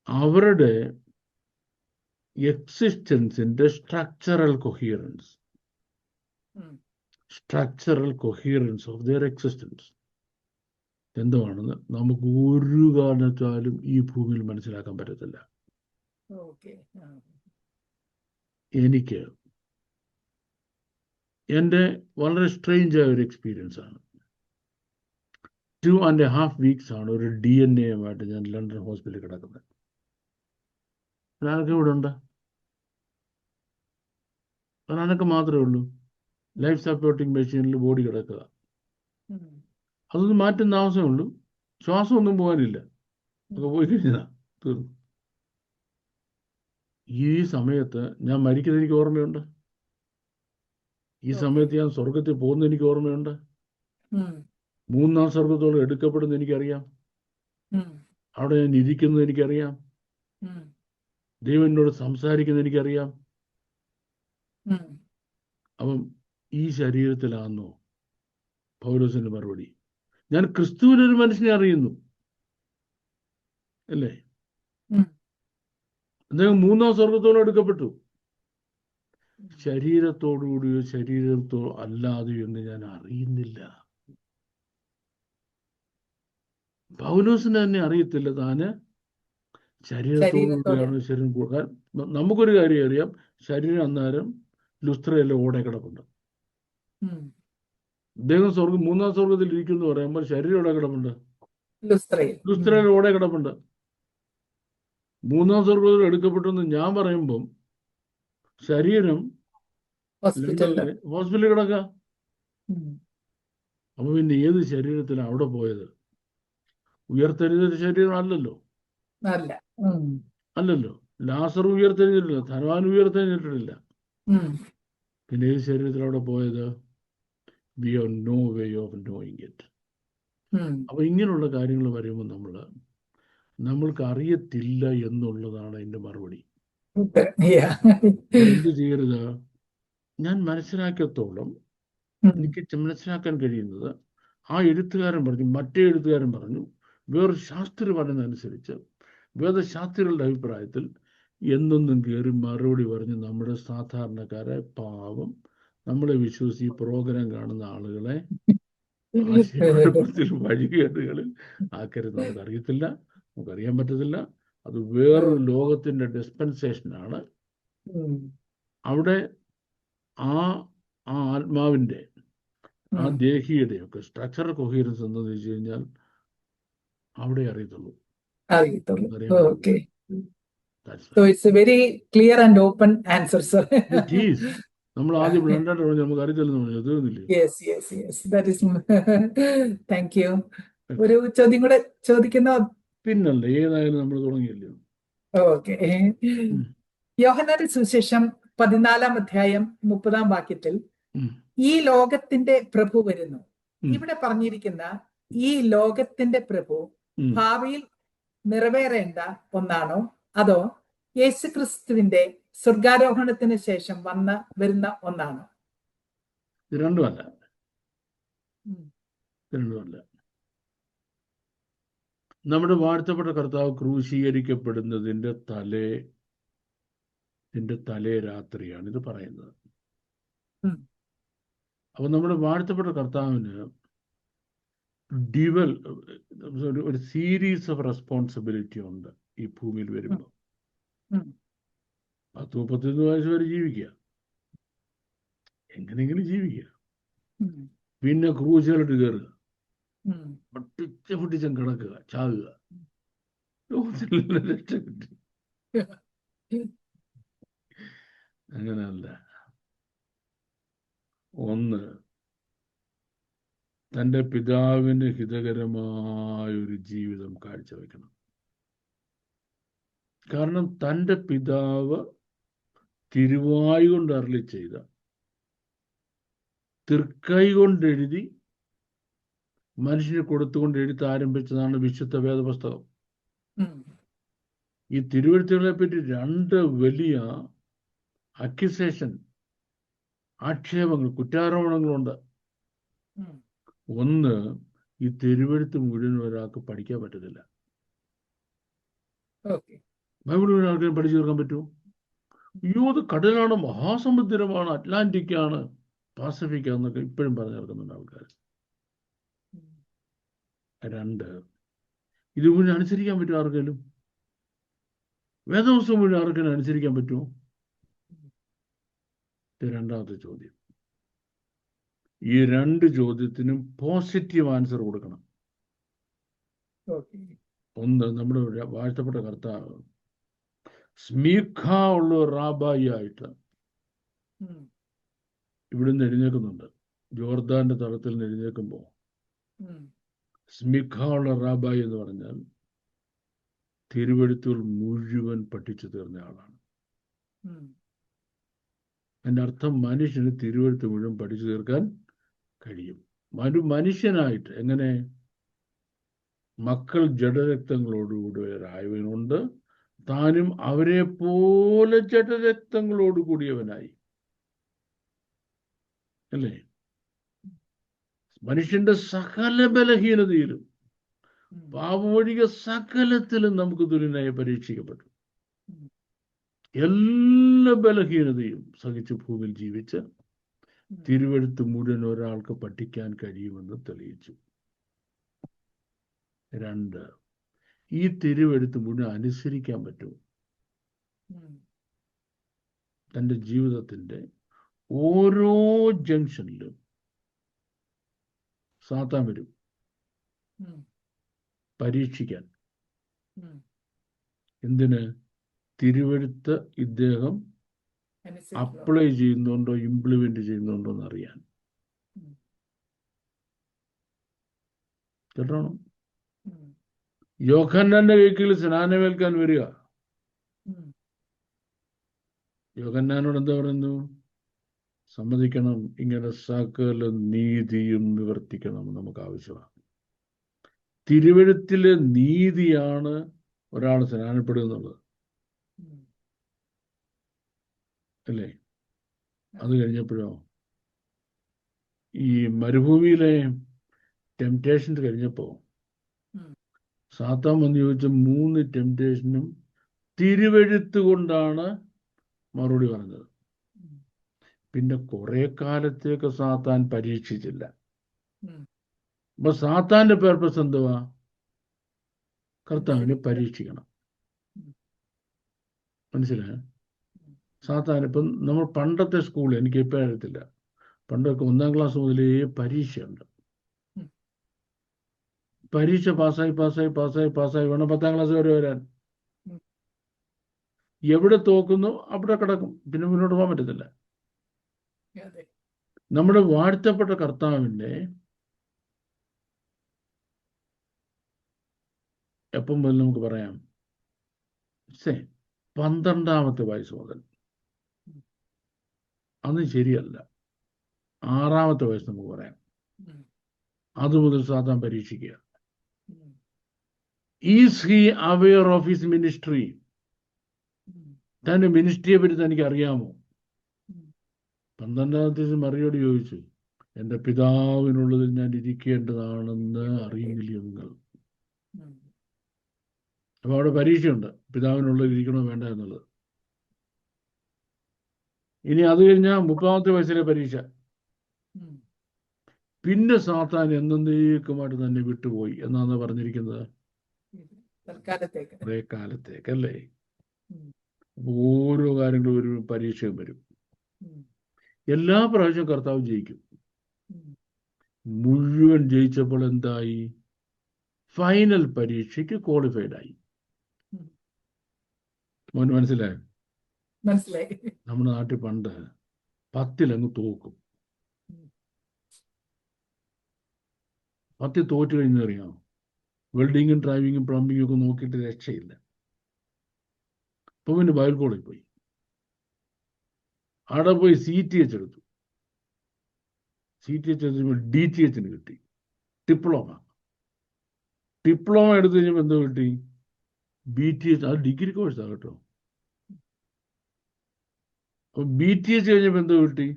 അവരുടെ എക്സിസ്റ്റൻസിന്റെ സ്ട്രക്ചറൽ കൊഹിയറൻസ് ഓഫ് ദിയർ എക്സിസ്റ്റൻസ് എന്തുവാണെന്ന് നമുക്ക് ഒരു കാരണത്താലും ഈ ഭൂമിയിൽ മനസ്സിലാക്കാൻ പറ്റത്തില്ല. എനിക്ക് എൻ്റെ വളരെ സ്ട്രേഞ്ചായ ഒരു എക്സ്പീരിയൻസ് ആണ്. 2.5 weeks ആണ് ഒരു DNA-യുമായിട്ട് ഞാൻ ലണ്ടൻ ഹോസ്പിറ്റലിൽ കിടക്കുന്നത്. ഒരാൾക്ക് ഇവിടെ ഉണ്ട്, ഒരാൾക്ക് മാത്രമേ ഉള്ളൂ. ലൈഫ് സപ്പോർട്ടിംഗ് മെഷീനിൽ ബോഡി കിടക്കുക. അതൊന്നും മാറ്റുന്ന ആവശ്യമേ ഉള്ളൂ. ശ്വാസമൊന്നും പോകാനില്ല. ഒക്കെ പോയി കഴിഞ്ഞാ തീർന്നു. ഈ സമയത്ത് ഞാൻ മരിക്കുന്നത് എനിക്ക് ഓർമ്മയുണ്ട്. ഈ സമയത്ത് ഞാൻ സ്വർഗത്തിൽ പോകുന്നത് എനിക്ക് ഓർമ്മയുണ്ട്. 3-ാം സ്വർഗത്തോളം എടുക്കപ്പെടുന്നത് എനിക്കറിയാം. അവിടെ ഞാൻ ഇരിക്കുന്നത് എനിക്കറിയാം. ദൈവം എന്നോട് സംസാരിക്കുന്നത് എനിക്കറിയാം. അപ്പം ഈ ശരീരത്തിലാണെന്നോ? പൗലോസിന്റെ മറുപടി, ഞാൻ ക്രിസ്തുവിനൊരു മനുഷ്യനെ അറിയുന്നു അല്ലേ? അദ്ദേഹം 3-ാം സ്വർഗത്തോളം എടുക്കപ്പെട്ടു. ശരീരത്തോടുകൂടിയോ ശരീരത്തോ അല്ലാതെയോ എന്ന് ഞാൻ അറിയുന്നില്ല. പൗലോസിന് തന്നെ അറിയത്തില്ല താന് ശരീരത്തോടുകൂടിയാണ് ശരീരം കൂടാൻ. നമുക്കൊരു കാര്യം അറിയാം, ശരീരം അന്നേരം ലുസ്ത്രയിലെ ഓടെ കിടപ്പുണ്ട്. ഉം. അദ്ദേഹം മൂന്നാം സ്വർഗത്തിൽ ഇരിക്കുന്നു പറയുമ്പോൾ ശരീരം എവിടെ കിടപ്പുണ്ട്? ലുസ്ത്രയിൽ. ലുസ്ത്രയിലെ ഓടെ കിടപ്പുണ്ട്. മൂന്നാം സ്വർഗത്തിൽ എടുക്കപ്പെട്ടെന്ന് ഞാൻ പറയുമ്പം ശരീരം ഹോസ്പിറ്റലില്. ഹോസ്പിറ്റലിൽ കിടക്കുക. ഉം. അപ്പൊ പിന്നെ ഏത് ശരീരത്തിലാണ് അവിടെ പോയത്? ഉയർത്തെഴുന്നേറ്റ ശരീരം അല്ലല്ലോ. അല്ല. ഉം. അല്ലല്ലോ. ലാസർ ഉയർത്തെഴുന്നേറ്റില്ല, ധനവാൻ ഉയർത്തെഴുന്നേറ്റിട്ടില്ല. ഉം. പിന്നെ ഏത് ശരീരത്തിൽ അവിടെ പോയത്? We have no way of knowing it. ഉം. അപ്പൊ ഇങ്ങനെയുള്ള കാര്യങ്ങൾ വരുമ്പോൾ നമ്മൾക്ക് അറിയത്തില്ല എന്നുള്ളതാണ് എൻ്റെ മറുപടി. Yeah. എന്ത് ചെയ്യരുത്? ഞാൻ മനസ്സിലാക്കിയത്തോളം എനിക്ക് മനസ്സിലാക്കാൻ കഴിയുന്നത്, ആ എഴുത്തുകാരൻ പറഞ്ഞു, മറ്റേ എഴുത്തുകാരൻ പറഞ്ഞു, വേറൊരു ശാസ്ത്രി പറയുന്നതനുസരിച്ച്, വേദശാസ്ത്രികളുടെ അഭിപ്രായത്തിൽ എന്നൊന്നും കയറി മറുപടി പറഞ്ഞ് നമ്മുടെ സാധാരണക്കാരെ, പാവം നമ്മളെ വിശ്വസിച്ച് പ്രോഗ്രാം കാണുന്ന ആളുകളെ ആശയക്കുഴപ്പത്തിൽ വഴികേടുകളിൽ ആക്കരുത്. നമുക്കറിയത്തില്ല, നമുക്കറിയാൻ പറ്റത്തില്ല. അത് വേറൊരു ലോകത്തിന്റെ ഡിസ്പെൻസേഷനാണ്. അവിടെ ആ ആത്മാവിന്റെ, ആ ദേഹിയുടെയൊക്കെ സ്ട്രക്ചറൽ കൊഹീറൻസ് എന്താണെന്ന് വെച്ച് കഴിഞ്ഞാൽ അവിടെ അറിയത്തുള്ളൂ. Okay. So it's a very clear and open answer, sir. നമ്മൾ ആദ്യം ബ്ലണ്ടായിട്ട് പറഞ്ഞു നമുക്ക് അറിയത്തില്ലെന്ന് പറഞ്ഞു, തീർന്നില്ലേ? Yes. That is. Thank you. ഒരു ചോദ്യം കൂടെ ചോദിക്കുന്ന. പിന്നല്ല, ഏതായാലും നമ്മൾ തുടങ്ങിയല്ലോ. ഓക്കെ. യോഹന്നാന്റെ സുവിശേഷം 14-ാം അധ്യായം 30-ാം വാക്യത്തിൽ ഈ ലോകത്തിന്റെ പ്രഭു വരുന്നു. ഇവിടെ പറഞ്ഞിരിക്കുന്ന ഈ ലോകത്തിന്റെ പ്രഭു ഭാവിയിൽ നിറവേറേണ്ട ഒന്നാണോ, അതോ യേശുക്രിസ്തുവിന്റെ സ്വർഗാരോഹണത്തിന് ശേഷം വരുന്ന ഒന്നാണോ? രണ്ടുമല്ല. നമ്മുടെ വാഴ്ത്തപ്പെട്ട കർത്താവ് ക്രൂശീകരിക്കപ്പെടുന്നതിന്റെ തലേ രാത്രിയാണ് ഇത് പറയുന്നത്. അപ്പൊ നമ്മുടെ വാഴ്ത്തപ്പെട്ട കർത്താവിന് ഒരു സീരീസ് ഓഫ് റെസ്പോൺസിബിലിറ്റി ഉണ്ട് ഈ ഭൂമിയിൽ വരുമ്പോൾ. 10-31 വയസ്സ് വരെ ജീവിക്കുക, എങ്ങനെയെങ്കിലും ജീവിക്കുക, പിന്നെ ക്രൂശിലോട്ട് കയറുക, പൊട്ടിച്ചും കിടക്കുക, ചാകുക, രക്ഷ കിട്ടി. അങ്ങനെയല്ല. ഒന്ന്, തൻ്റെ പിതാവിന് ഹിതകരമായ ഒരു ജീവിതം കാഴ്ചവെക്കണം. കാരണം തൻ്റെ പിതാവ് തിരുവായി കൊണ്ട് അരുളി ചെയ്ത, തൃക്കൈ കൊണ്ടെഴുതി മനുഷ്യന് കൊടുത്തുകൊണ്ട് എഴുത്ത് ആരംഭിച്ചതാണ് വിശുദ്ധ വേദപുസ്തകം. ഈ തിരുവെഴുത്തുകളെ പറ്റി 2 വലിയ അക്യുസേഷൻ, ആക്ഷേപങ്ങൾ, കുറ്റാരോപണങ്ങളുണ്ട്. ഒന്ന്, ഈ തിരുവെഴുത്ത് മുഴുവൻ ഒരാൾക്ക് പഠിക്കാൻ പറ്റത്തില്ല. ബൈബിൾ മുഴുവൻ ആൾക്കാരും പഠിച്ചു തീർക്കാൻ പറ്റുമോ? അത് കടലാണ്, മഹാസമുദ്രമാണ്, അറ്റ്ലാന്റിക്കാണ്, പാസഫിക് എന്നൊക്കെ ഇപ്പോഴും പറഞ്ഞു നടക്കുന്നുണ്ട് ആൾക്കാർ. 2, ഇത് മുഴുവൻ അനുസരിക്കാൻ പറ്റുമോ ആർക്കെങ്കിലും? വേദപുസ്തകം മുഴുവൻ ആർക്കെങ്കിലും അനുസരിക്കാൻ പറ്റുമോ? രണ്ടാമത്തെ ചോദ്യം. ഈ 2 ചോദ്യത്തിനും പോസിറ്റീവ് ആൻസർ കൊടുക്കണം. ഒന്ന്, നമ്മുടെ വാഴ്ത്തപ്പെട്ട കർത്താവ് സ്മീഖ ഉള്ള റാബായി ആയിട്ട് ഇവിടുന്ന് എഴുന്നേൽക്കുന്നുണ്ട്. ജോർദാന്റെ തടത്തിൽ നിന്ന് എഴുന്നേൽക്കുമ്പോൾ സ്മിഖ ഉള്ള റാബായി എന്ന് പറഞ്ഞാൽ തിരുവെഴുത്തുകൾ മുഴുവൻ പഠിച്ചു തീർന്ന ആളാണ്. എൻ്റെ അർത്ഥം, മനുഷ്യന് തിരുവെഴുത്ത് മുഴുവൻ പഠിച്ചു തീർക്കാൻ കഴിയും. മനുഷ്യനായിട്ട് എങ്ങനെ? മക്കൾ ജഡരക്തങ്ങളോടുകൂടിയവരായവനുണ്ട്, താനും അവരെ പോലെ ജഡരക്തങ്ങളോടുകൂടിയവനായി. അല്ലേ? മനുഷ്യന്റെ സകല ബലഹീനതയിലും, പാപമൊഴികെ സകലത്തിലും നമുക്ക് തുല്യനായി പരീക്ഷിക്കപ്പെട്ടു. എല്ലാ ബലഹീനതയും സഹിച്ച് ഭൂമിയിൽ ജീവിച്ച് തിരുവെഴുത്ത് മുഴുവൻ ഒരാൾക്ക് പഠിക്കാൻ കഴിയുമെന്ന് തെളിയിച്ചു. 2, ഈ തിരുവെഴുത്ത് മുഴുവൻ അനുസരിക്കാൻ പറ്റും. തൻ്റെ ജീവിതത്തിൻ്റെ ഓരോ ജംഗ്ഷനിലും സാത്താൻ വരും ഉം. പരീക്ഷിക്കാൻ. ഉം. എന്തിന്? തിരുവെഴുത്ത് ഇദ്ദേഹം അനുസരിക്കണം. അപ്ലൈ ചെയ്യുന്നുണ്ടോ, ഇംപ്ലിമെന്റ് ചെയ്യുന്നുണ്ടോ എന്ന് അറിയാൻ. ഉം. കേട്ടോ? ഉം. യോഹന്നാന്റെ കൈക്കിൽ സ്നാനമേൽക്കാൻ വരിക. ഉം. യോഹന്നാനോട് എന്താ പറയുന്നു? സമ്മതിക്കണം, ഇങ്ങനെ സകല നീതിയും നിവർത്തിക്കണം നമുക്ക് ആവശ്യമാണ്. തിരുവെഴുത്തിലെ നീതിയാണ് ഒരാൾ സ്നാനപ്പെടുന്നത്, ഉം. അല്ലേ? അത് കഴിഞ്ഞപ്പോഴോ ഈ മരുഭൂമിയിലെ ടെംപ്റ്റേഷൻസ് കഴിഞ്ഞപ്പോ ഉം. സാത്താൻ വന്ന് ചോദിച്ച 3 ടെംപ്റ്റേഷനും തിരുവെഴുത്ത് കൊണ്ടാണ് മറുപടി പറഞ്ഞത്. ഉം. പിന്നെ കുറെ കാലത്തേക്ക് സാത്താൻ പരീക്ഷിച്ചില്ല. ഉം. അപ്പൊ സാത്താന്റെ പേർപ്പസ് എന്തുവാ? കർത്താവിനെ പരീക്ഷിക്കണം. ഉം. മനസ്സിലായോ? ഉം. സാത്താൻ ഇപ്പം നമ്മൾ പണ്ടത്തെ സ്കൂൾ, എനിക്ക് ഇപ്പം അറിയത്തില്ല, പണ്ടൊക്കെ 1-ാം ക്ലാസ് മുതലേ പരീക്ഷയുണ്ട്. ഉം. പരീക്ഷ പാസ്സായി വേണം 10-ാം ക്ലാസ് വരെ വരാൻ. ഉം. എവിടെ തോക്കുന്നു അവിടെ കിടക്കും, പിന്നെ മുന്നോട്ട് പോകാൻ പറ്റത്തില്ല. അതെ. നമ്മുടെ വാഴ്ത്തപ്പെട്ട കർത്താവിൻ്റെ എപ്പം മുതൽ നമുക്ക് പറയാം? 12-ാമത്തെ വയസ്സ് മുതൽ. അത് ശരിയല്ല, 6-ാമത്തെ വയസ്സ് നമുക്ക് പറയാം. ഉം. അതുമുതൽ സാത്താൻ പരീക്ഷിക്കുക. ഉം. Is he aware of his ministry? ഉം. തന്റെ മിനിസ്ട്രിയെ പറ്റി തനിക്ക് അറിയാമോ? ഉം. 12-ാമത്തെ വയസ്സ് മറിയോട് ചോദിച്ചു, എൻ്റെ പിതാവിനുള്ളതിൽ ഞാൻ ഇരിക്കേണ്ടതാണെന്ന് അറിയുന്നില്ല നിങ്ങൾ. ഉം. അപ്പൊ അവിടെ പരീക്ഷയുണ്ട്, പിതാവിനുള്ളിൽ ഇരിക്കണോ വേണ്ട എന്നുള്ളത്. ഇനി അത് കഴിഞ്ഞാൽ 30-ാമത്തെ വയസ്സിലെ പരീക്ഷ. ഉം. പിന്നെ സാത്താൻ എന്നേക്കുമായിട്ട് തന്നെ വിട്ടുപോയി എന്നാണ് പറഞ്ഞിരിക്കുന്നത്. തൽക്കാലത്തേക്ക്. കുറെ കാലത്തേക്കല്ലേ? ഉം. ഓരോ കാര്യങ്ങളും ഒരു പരീക്ഷയും വരും. ഉം. എല്ലാ പ്രാവശ്യവും കർത്താവ് ജയിക്കും. ഉം. മുഴുവൻ ജയിച്ചപ്പോൾ എന്തായി? ഫൈനൽ പരീക്ഷയ്ക്ക് ക്വാളിഫൈഡ് ആയി. ഉം. മോന് മനസ്സിലായോ? മനസ്സിലായി. നമ്മുടെ നാട്ടിൽ പണ്ട് 10-ൽ അങ്ങ് തോക്കും. ഉം. 10-ൽ തോറ്റു കഴിഞ്ഞറിയാമോ? വെൽഡിങ്ങും ഡ്രൈവിങ്ങും പ്ലംബിങ്ങും ഒക്കെ നോക്കിയിട്ട് രക്ഷയില്ല. അപ്പൊ പിന്നെ ബൈബിൾ കോളേജിൽ പോയി, അവിടെ പോയി CTH എടുത്തു. CTH എടുത്തപ്പോൾ DTHന് കിട്ടി, ഡിപ്ലോമ. ഡിപ്ലോമ എടുത്തു കഴിഞ്ഞപ്പോൾ എന്തോ കിട്ടി? BTH. അത് ഡിഗ്രി കോഴ്സാണ് കേട്ടോ. അപ്പൊ BTH കഴിഞ്ഞപ്പോൾ എന്തോ കിട്ടി?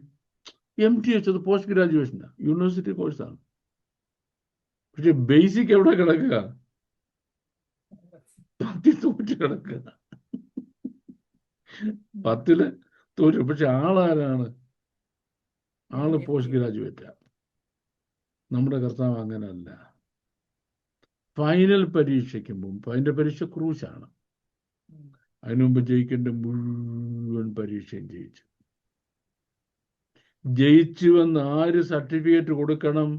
MTH. അത് പോസ്റ്റ് ഗ്രാജുവേഷനാണ്, യൂണിവേഴ്സിറ്റി കോഴ്സാണ്. പക്ഷെ ബേസിക് എവിടെ കിടക്കുക? 10-ൽ തോറ്റ് കിടക്കുക. 10-ല് തോറ്റു. പക്ഷെ ആളാരാണ്? ആള് പോസ്റ്റ് ഗ്രാജുവേറ്റാ. നമ്മുടെ കർത്താവ് അങ്ങനെയല്ല. ഫൈനൽ പരീക്ഷയ്ക്ക് മുമ്പ്, അതിന്റെ പരീക്ഷ ക്രൂശാണ്, അതിനു മുമ്പ് ജയിക്കേണ്ട മുഴുവൻ പരീക്ഷയും ജയിച്ചു. ജയിച്ചുവെന്ന് ആര് സർട്ടിഫിക്കറ്റ് കൊടുക്കണം?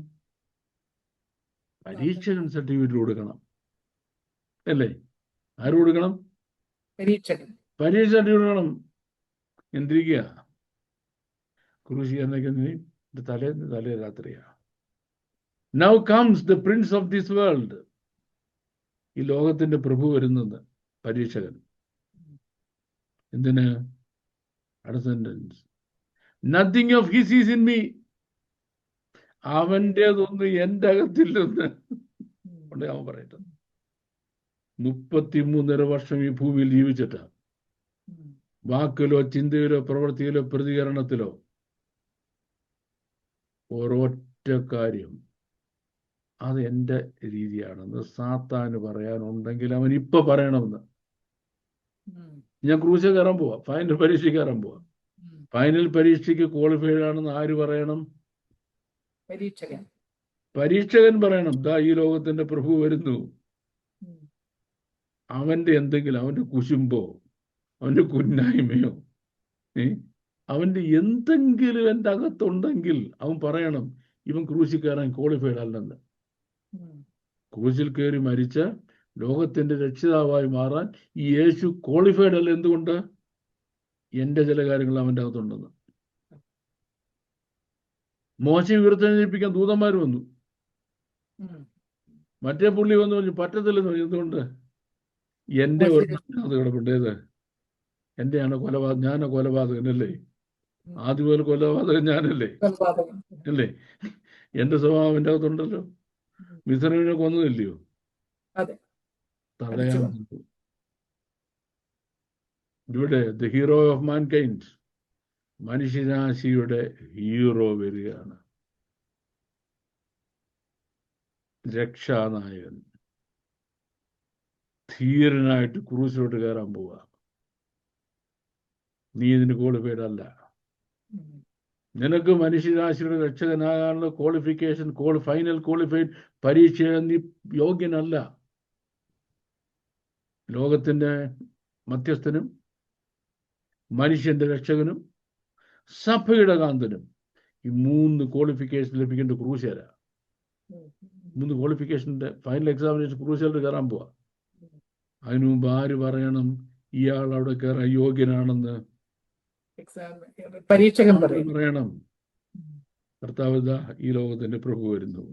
പരീക്ഷകൻ സർട്ടിഫിക്കറ്റ് കൊടുക്കണം, അല്ലേ? ആര് കൊടുക്കണം? പരീക്ഷകൻ. പരീക്ഷ സർട്ടിഫിക്കറ്റ് കൊടുക്കണം. എന്തിരിക്കുക ക്രൂശീകരണയ്ക്ക് തലേ രാത്രിയാ. Now comes the prince of this world. ഈ ലോകത്തിന്റെ പ്രഭു വരുന്നത് പരീക്ഷകൻ. എന്തിന്? അടുത്ത sentence, nothing of his is in me. അവൻ്റെതൊന്നും എൻ്റെ അകത്തില്ലെന്ന് അവൻ പറയട്ടെ. 33.5 വർഷം ഈ ഭൂമിയിൽ ജീവിച്ചിട്ട് വാക്കിലോ ചിന്തയിലോ പ്രവൃത്തിയിലോ പ്രതികരണത്തിലോ ഒരൊറ്റ കാര്യം, അത് എൻ്റെ രീതിയാണെന്ന് സാത്താന് പറയാനുണ്ടെങ്കിൽ അവൻ ഇപ്പൊ പറയണമെന്ന്. ഞാൻ ക്രൂശിൽ കയറാൻ പോവാ, ഫൈനൽ പരീക്ഷയ്ക്ക് കയറാൻ പോവാ. ഫൈനൽ പരീക്ഷയ്ക്ക് ക്വാളിഫൈഡ് ആണെന്ന് ആര് പറയണം? പരീക്ഷകൻ. പരീക്ഷകൻ പറയണം, ദാ ഈ ലോകത്തിന്റെ പ്രഭു വരുന്നു. അവന്റെ എന്തെങ്കിലും, അവന്റെ കുശുമ്പോ അവന്റെ കുന്നായ്മയോ അവൻ്റെ എന്തെങ്കിലും എൻ്റെ അകത്തുണ്ടെങ്കിൽ അവൻ പറയണം ഇവൻ ക്രൂശിൽ കയറാൻ ക്വാളിഫൈഡ് അല്ലെന്ന്. ക്രൂശിൽ കയറി മരിച്ച ലോകത്തിന്റെ രക്ഷിതാവായി മാറാൻ ഈ യേശു ക്വാളിഫൈഡ് അല്ല. എന്തുകൊണ്ട്? എൻ്റെ ചില കാര്യങ്ങൾ അവൻ്റെ അകത്തുണ്ടെന്ന്. മോശം ഉയർത്തെഴുന്നേൽപ്പിക്കാൻ ദൂതന്മാർ വന്നു. മറ്റേ പുള്ളി വന്നു പറഞ്ഞു പറ്റത്തില്ലെന്ന് പറഞ്ഞു. എന്തുകൊണ്ട്? എൻ്റെ അത് കിടപ്പുണ്ടേത് എന്റെയാണ് കൊലപാതകം. ഞാനോ കൊലപാതകനല്ലേ? ആദ്യം പോലെ കൊലപാതകൻ ഞാനല്ലേ? അല്ലേ? എന്റെ സ്വഭാവം എൻ്റെ അകത്തുണ്ടല്ലോ. മിസ്രൈമിനെ കൊന്നതില്ലയോ? തടയാൻ ഇവിടെ ദ ഹീറോ ഓഫ് മാൻകൈൻഡ്, മനുഷ്യരാശിയുടെ ഹീറോ വരികയാണ്. രക്ഷാനായകൻ ധീരനായിട്ട് ക്രൂസിലോട്ട് കയറാൻ പോവുക. നീ ഇതിന് ക്വാളിഫൈഡ് അല്ല. നിനക്ക് മനുഷ്യരാശിയുടെ രക്ഷകനാകാനുള്ള ക്വാളിഫിക്കേഷൻ ഫൈനൽ ക്വാളിഫൈഡ് പരീക്ഷ നീ യോഗ്യനല്ല. ലോകത്തിന്റെ മധ്യസ്ഥനും മനുഷ്യന്റെ രക്ഷകനും സഭയുടെ കാന്തനും ഈ 3 ക്വാളിഫിക്കേഷൻ ലഭിക്കേണ്ട ക്രൂശേല. 3 ക്വാളിഫിക്കേഷന്റെ ഫൈനൽ എക്സാമിനേഷൻ ക്രൂശലിൽ കയറാൻ പോവാ. അതിനു മുമ്പ് ആര് പറയണം ഇയാൾ അവിടെ കയറാൻ യോഗ്യനാണെന്ന്? പരീക്ഷകൻ പറയണം. കർത്താവ് ഈ ലോകത്തിന്റെ പ്രഭു വരുന്നു,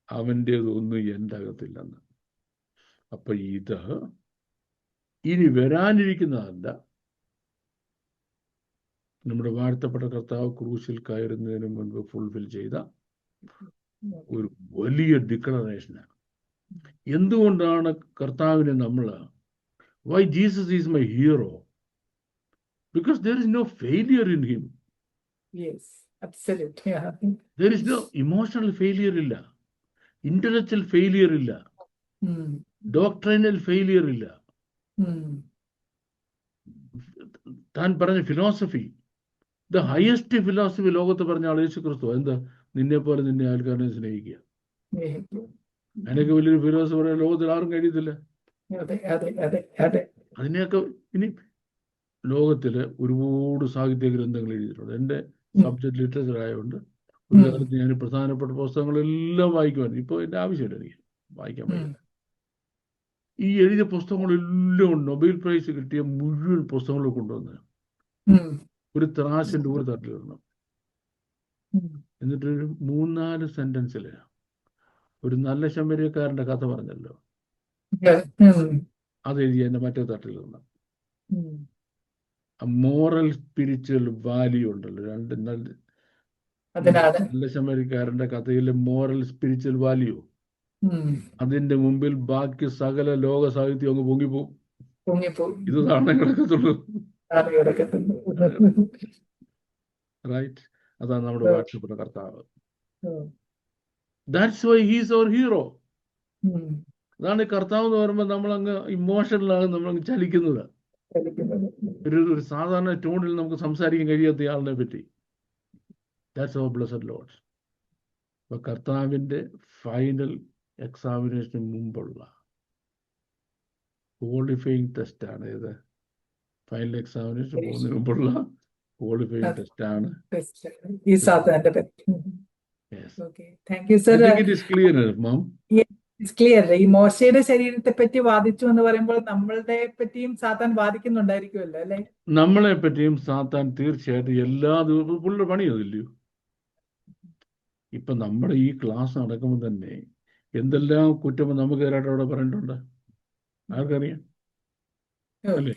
അവൻ്റെതൊന്നും എൻ്റെ അകത്തില്ലെന്ന്. അപ്പൊ ഇത് ഇനി വരാനിരിക്കുന്നതല്ല. നമ്മുടെ വാഴ്ത്തപ്പെട്ട കർത്താവ് ക്രൂശിൽ കയറുന്നതിന് മുൻപ് ഫുൾഫിൽ ചെയ്ത ഒരു വലിയ ഡിക്ലറേഷനാണ്. എന്തുകൊണ്ടാണ് കർത്താവിനെ നമ്മൾ why Jesus is my hero? Because there is no failure in him. Yes, absolutely. Yeah. There is no emotional failure illa, intellectual failure illa, doctrinal failure illa. താൻ പറഞ്ഞ ഫിലോസഫി, ദ ഹയസ്റ്റ് ഫിലോസഫി ലോകത്ത് പറഞ്ഞ ആൾ യേശു ക്രിസ്തു. എന്താ? നിന്നെ പോലെ നിന്നെ ആൾക്കാരെ സ്നേഹിക്കുക. അതിനൊക്കെ വലിയൊരു ഫിലോസഫി ലോകത്തിൽ ആരും കഴിയത്തില്ല. അതിനെയൊക്കെ ഇനി ലോകത്തില് ഒരുപാട് സാഹിത്യ ഗ്രന്ഥങ്ങൾ എഴുതിയിട്ടുണ്ട്. എൻ്റെ സബ്ജക്ട് ലിറ്ററേച്ചർ ആയതുകൊണ്ട് ഒരു കാലത്ത് ഞാൻ പ്രധാനപ്പെട്ട പുസ്തകങ്ങളെല്ലാം വായിക്കുവാൻ. ഇപ്പോൾ എൻ്റെ ആവശ്യമില്ല, എനിക്ക് വായിക്കാൻ പറ്റില്ല. ഈ എഴുതിയ പുസ്തകങ്ങളെല്ലാം നൊബേൽ പ്രൈസ് കിട്ടിയ മുഴുവൻ പുസ്തകങ്ങളും കൊണ്ടുവന്ന് ഒരു ത്രാസിന്റെ ഒരു തട്ടിലിടണം. എന്നിട്ടൊരു 3-4 സെന്റൻസില് ഒരു നല്ല ശമരിയക്കാരന്റെ കഥ പറഞ്ഞല്ലോ, അതെഴുതി എൻ്റെ മറ്റേ തട്ടിലിടണം. മോറൽ സ്പിരിച്വൽ വാല്യൂ ഉണ്ടല്ലോ, നല്ല ശമരിക്കാരന്റെ കഥയിലെ മോറൽ സ്പിരിച്വൽ വാല്യൂ, അതിന്റെ മുമ്പിൽ ബാക്കി സകല ലോക സാഹിത്യം അങ്ങ് പൊങ്ങിപ്പോവും. ഇത് താണേ കിടക്കത്തുള്ളൂ. റൈറ്റ്? അതാണ് നമ്മുടെ വാഴ്ത്തപ്പെട്ട കർത്താവ്. That's why he's our hero. അതാണ് കർത്താവ് എന്ന് പറയുമ്പോൾ നമ്മളങ്ങ് ഇമോഷണലാണ്, നമ്മളങ്ങ് ചലിക്കുന്നത്. ഒരു സാധാരണ ടോണിൽ നമുക്ക് സംസാരിക്കാൻ കഴിയാത്ത ആളിനെ പറ്റി. That's our blessed Lord. അപ്പൊ കർത്താവിന്റെ ഫൈനൽ എക്സാമിനേഷന് മുമ്പുള്ള ക്വാളിഫയിങ് ടെസ്റ്റ് ആണ് ഇത്. ഫൈനൽ എക്സാമിനേഷൻ പോകുന്നതിന് മുമ്പുള്ള ക്വാളിഫയിങ് ടെസ്റ്റ് ആണ്. ക്ലിയർ. ഈ മോശയുടെ ശരീരത്തെ പറ്റി വാദിച്ചു എന്ന് പറയുമ്പോൾ നമ്മളുടെ പറ്റിയും സാത്താൻ വാദിക്കുന്നുണ്ടായിരിക്കുമല്ലോ, അല്ലെ? നമ്മളെ പറ്റിയും സാത്താൻ തീർച്ചയായിട്ടും എല്ലാ ദിവസവും പുള്ളിയുടെ പണിയൊന്നുമില്ലയോ. ഇപ്പൊ നമ്മുടെ ഈ ക്ലാസ് നടക്കുമ്പോൾ തന്നെ എന്തെല്ലാം കുറ്റം നമുക്ക് അവിടെ പറഞ്ഞിട്ടുണ്ട്, ആർക്കറിയാം? അല്ലേ?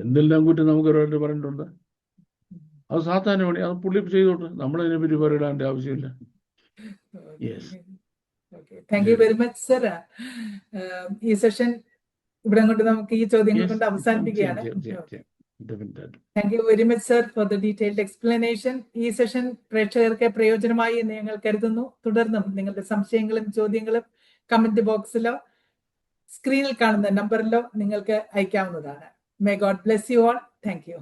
എന്തെല്ലാം കുറ്റം നമുക്ക് ഒരാളുടെ പറഞ്ഞിട്ടുണ്ട്. അത് സാത്താൻ്റെ പണി, അത് പുള്ളി ചെയ്തോട്ടെ, നമ്മളതിനെ പറ്റി പറയിടാൻ്റെ ആവശ്യമില്ല. Yes, thank you very much sir. ഈ സെഷൻ ഇവിടെ കൊണ്ട് നമുക്ക് ഈ ചോദ്യങ്ങൾ കൊണ്ട് അവസാനിപ്പിക്കുകയാണ്. Thank you very much sir for the detailed explanation. ഈ സെഷൻ പ്രേക്ഷകർക്ക് പ്രയോജനമായി എന്ന് ഞങ്ങൾ കരുതുന്നു. തുടർന്നും നിങ്ങളുടെ സംശയങ്ങളും ചോദ്യങ്ങളും കമന്റ് ബോക്സിലോ സ്ക്രീനിൽ കാണുന്ന നമ്പറിലോ നിങ്ങൾക്ക് അയക്കാവുന്നതാണ്. May God bless you all. Thank U.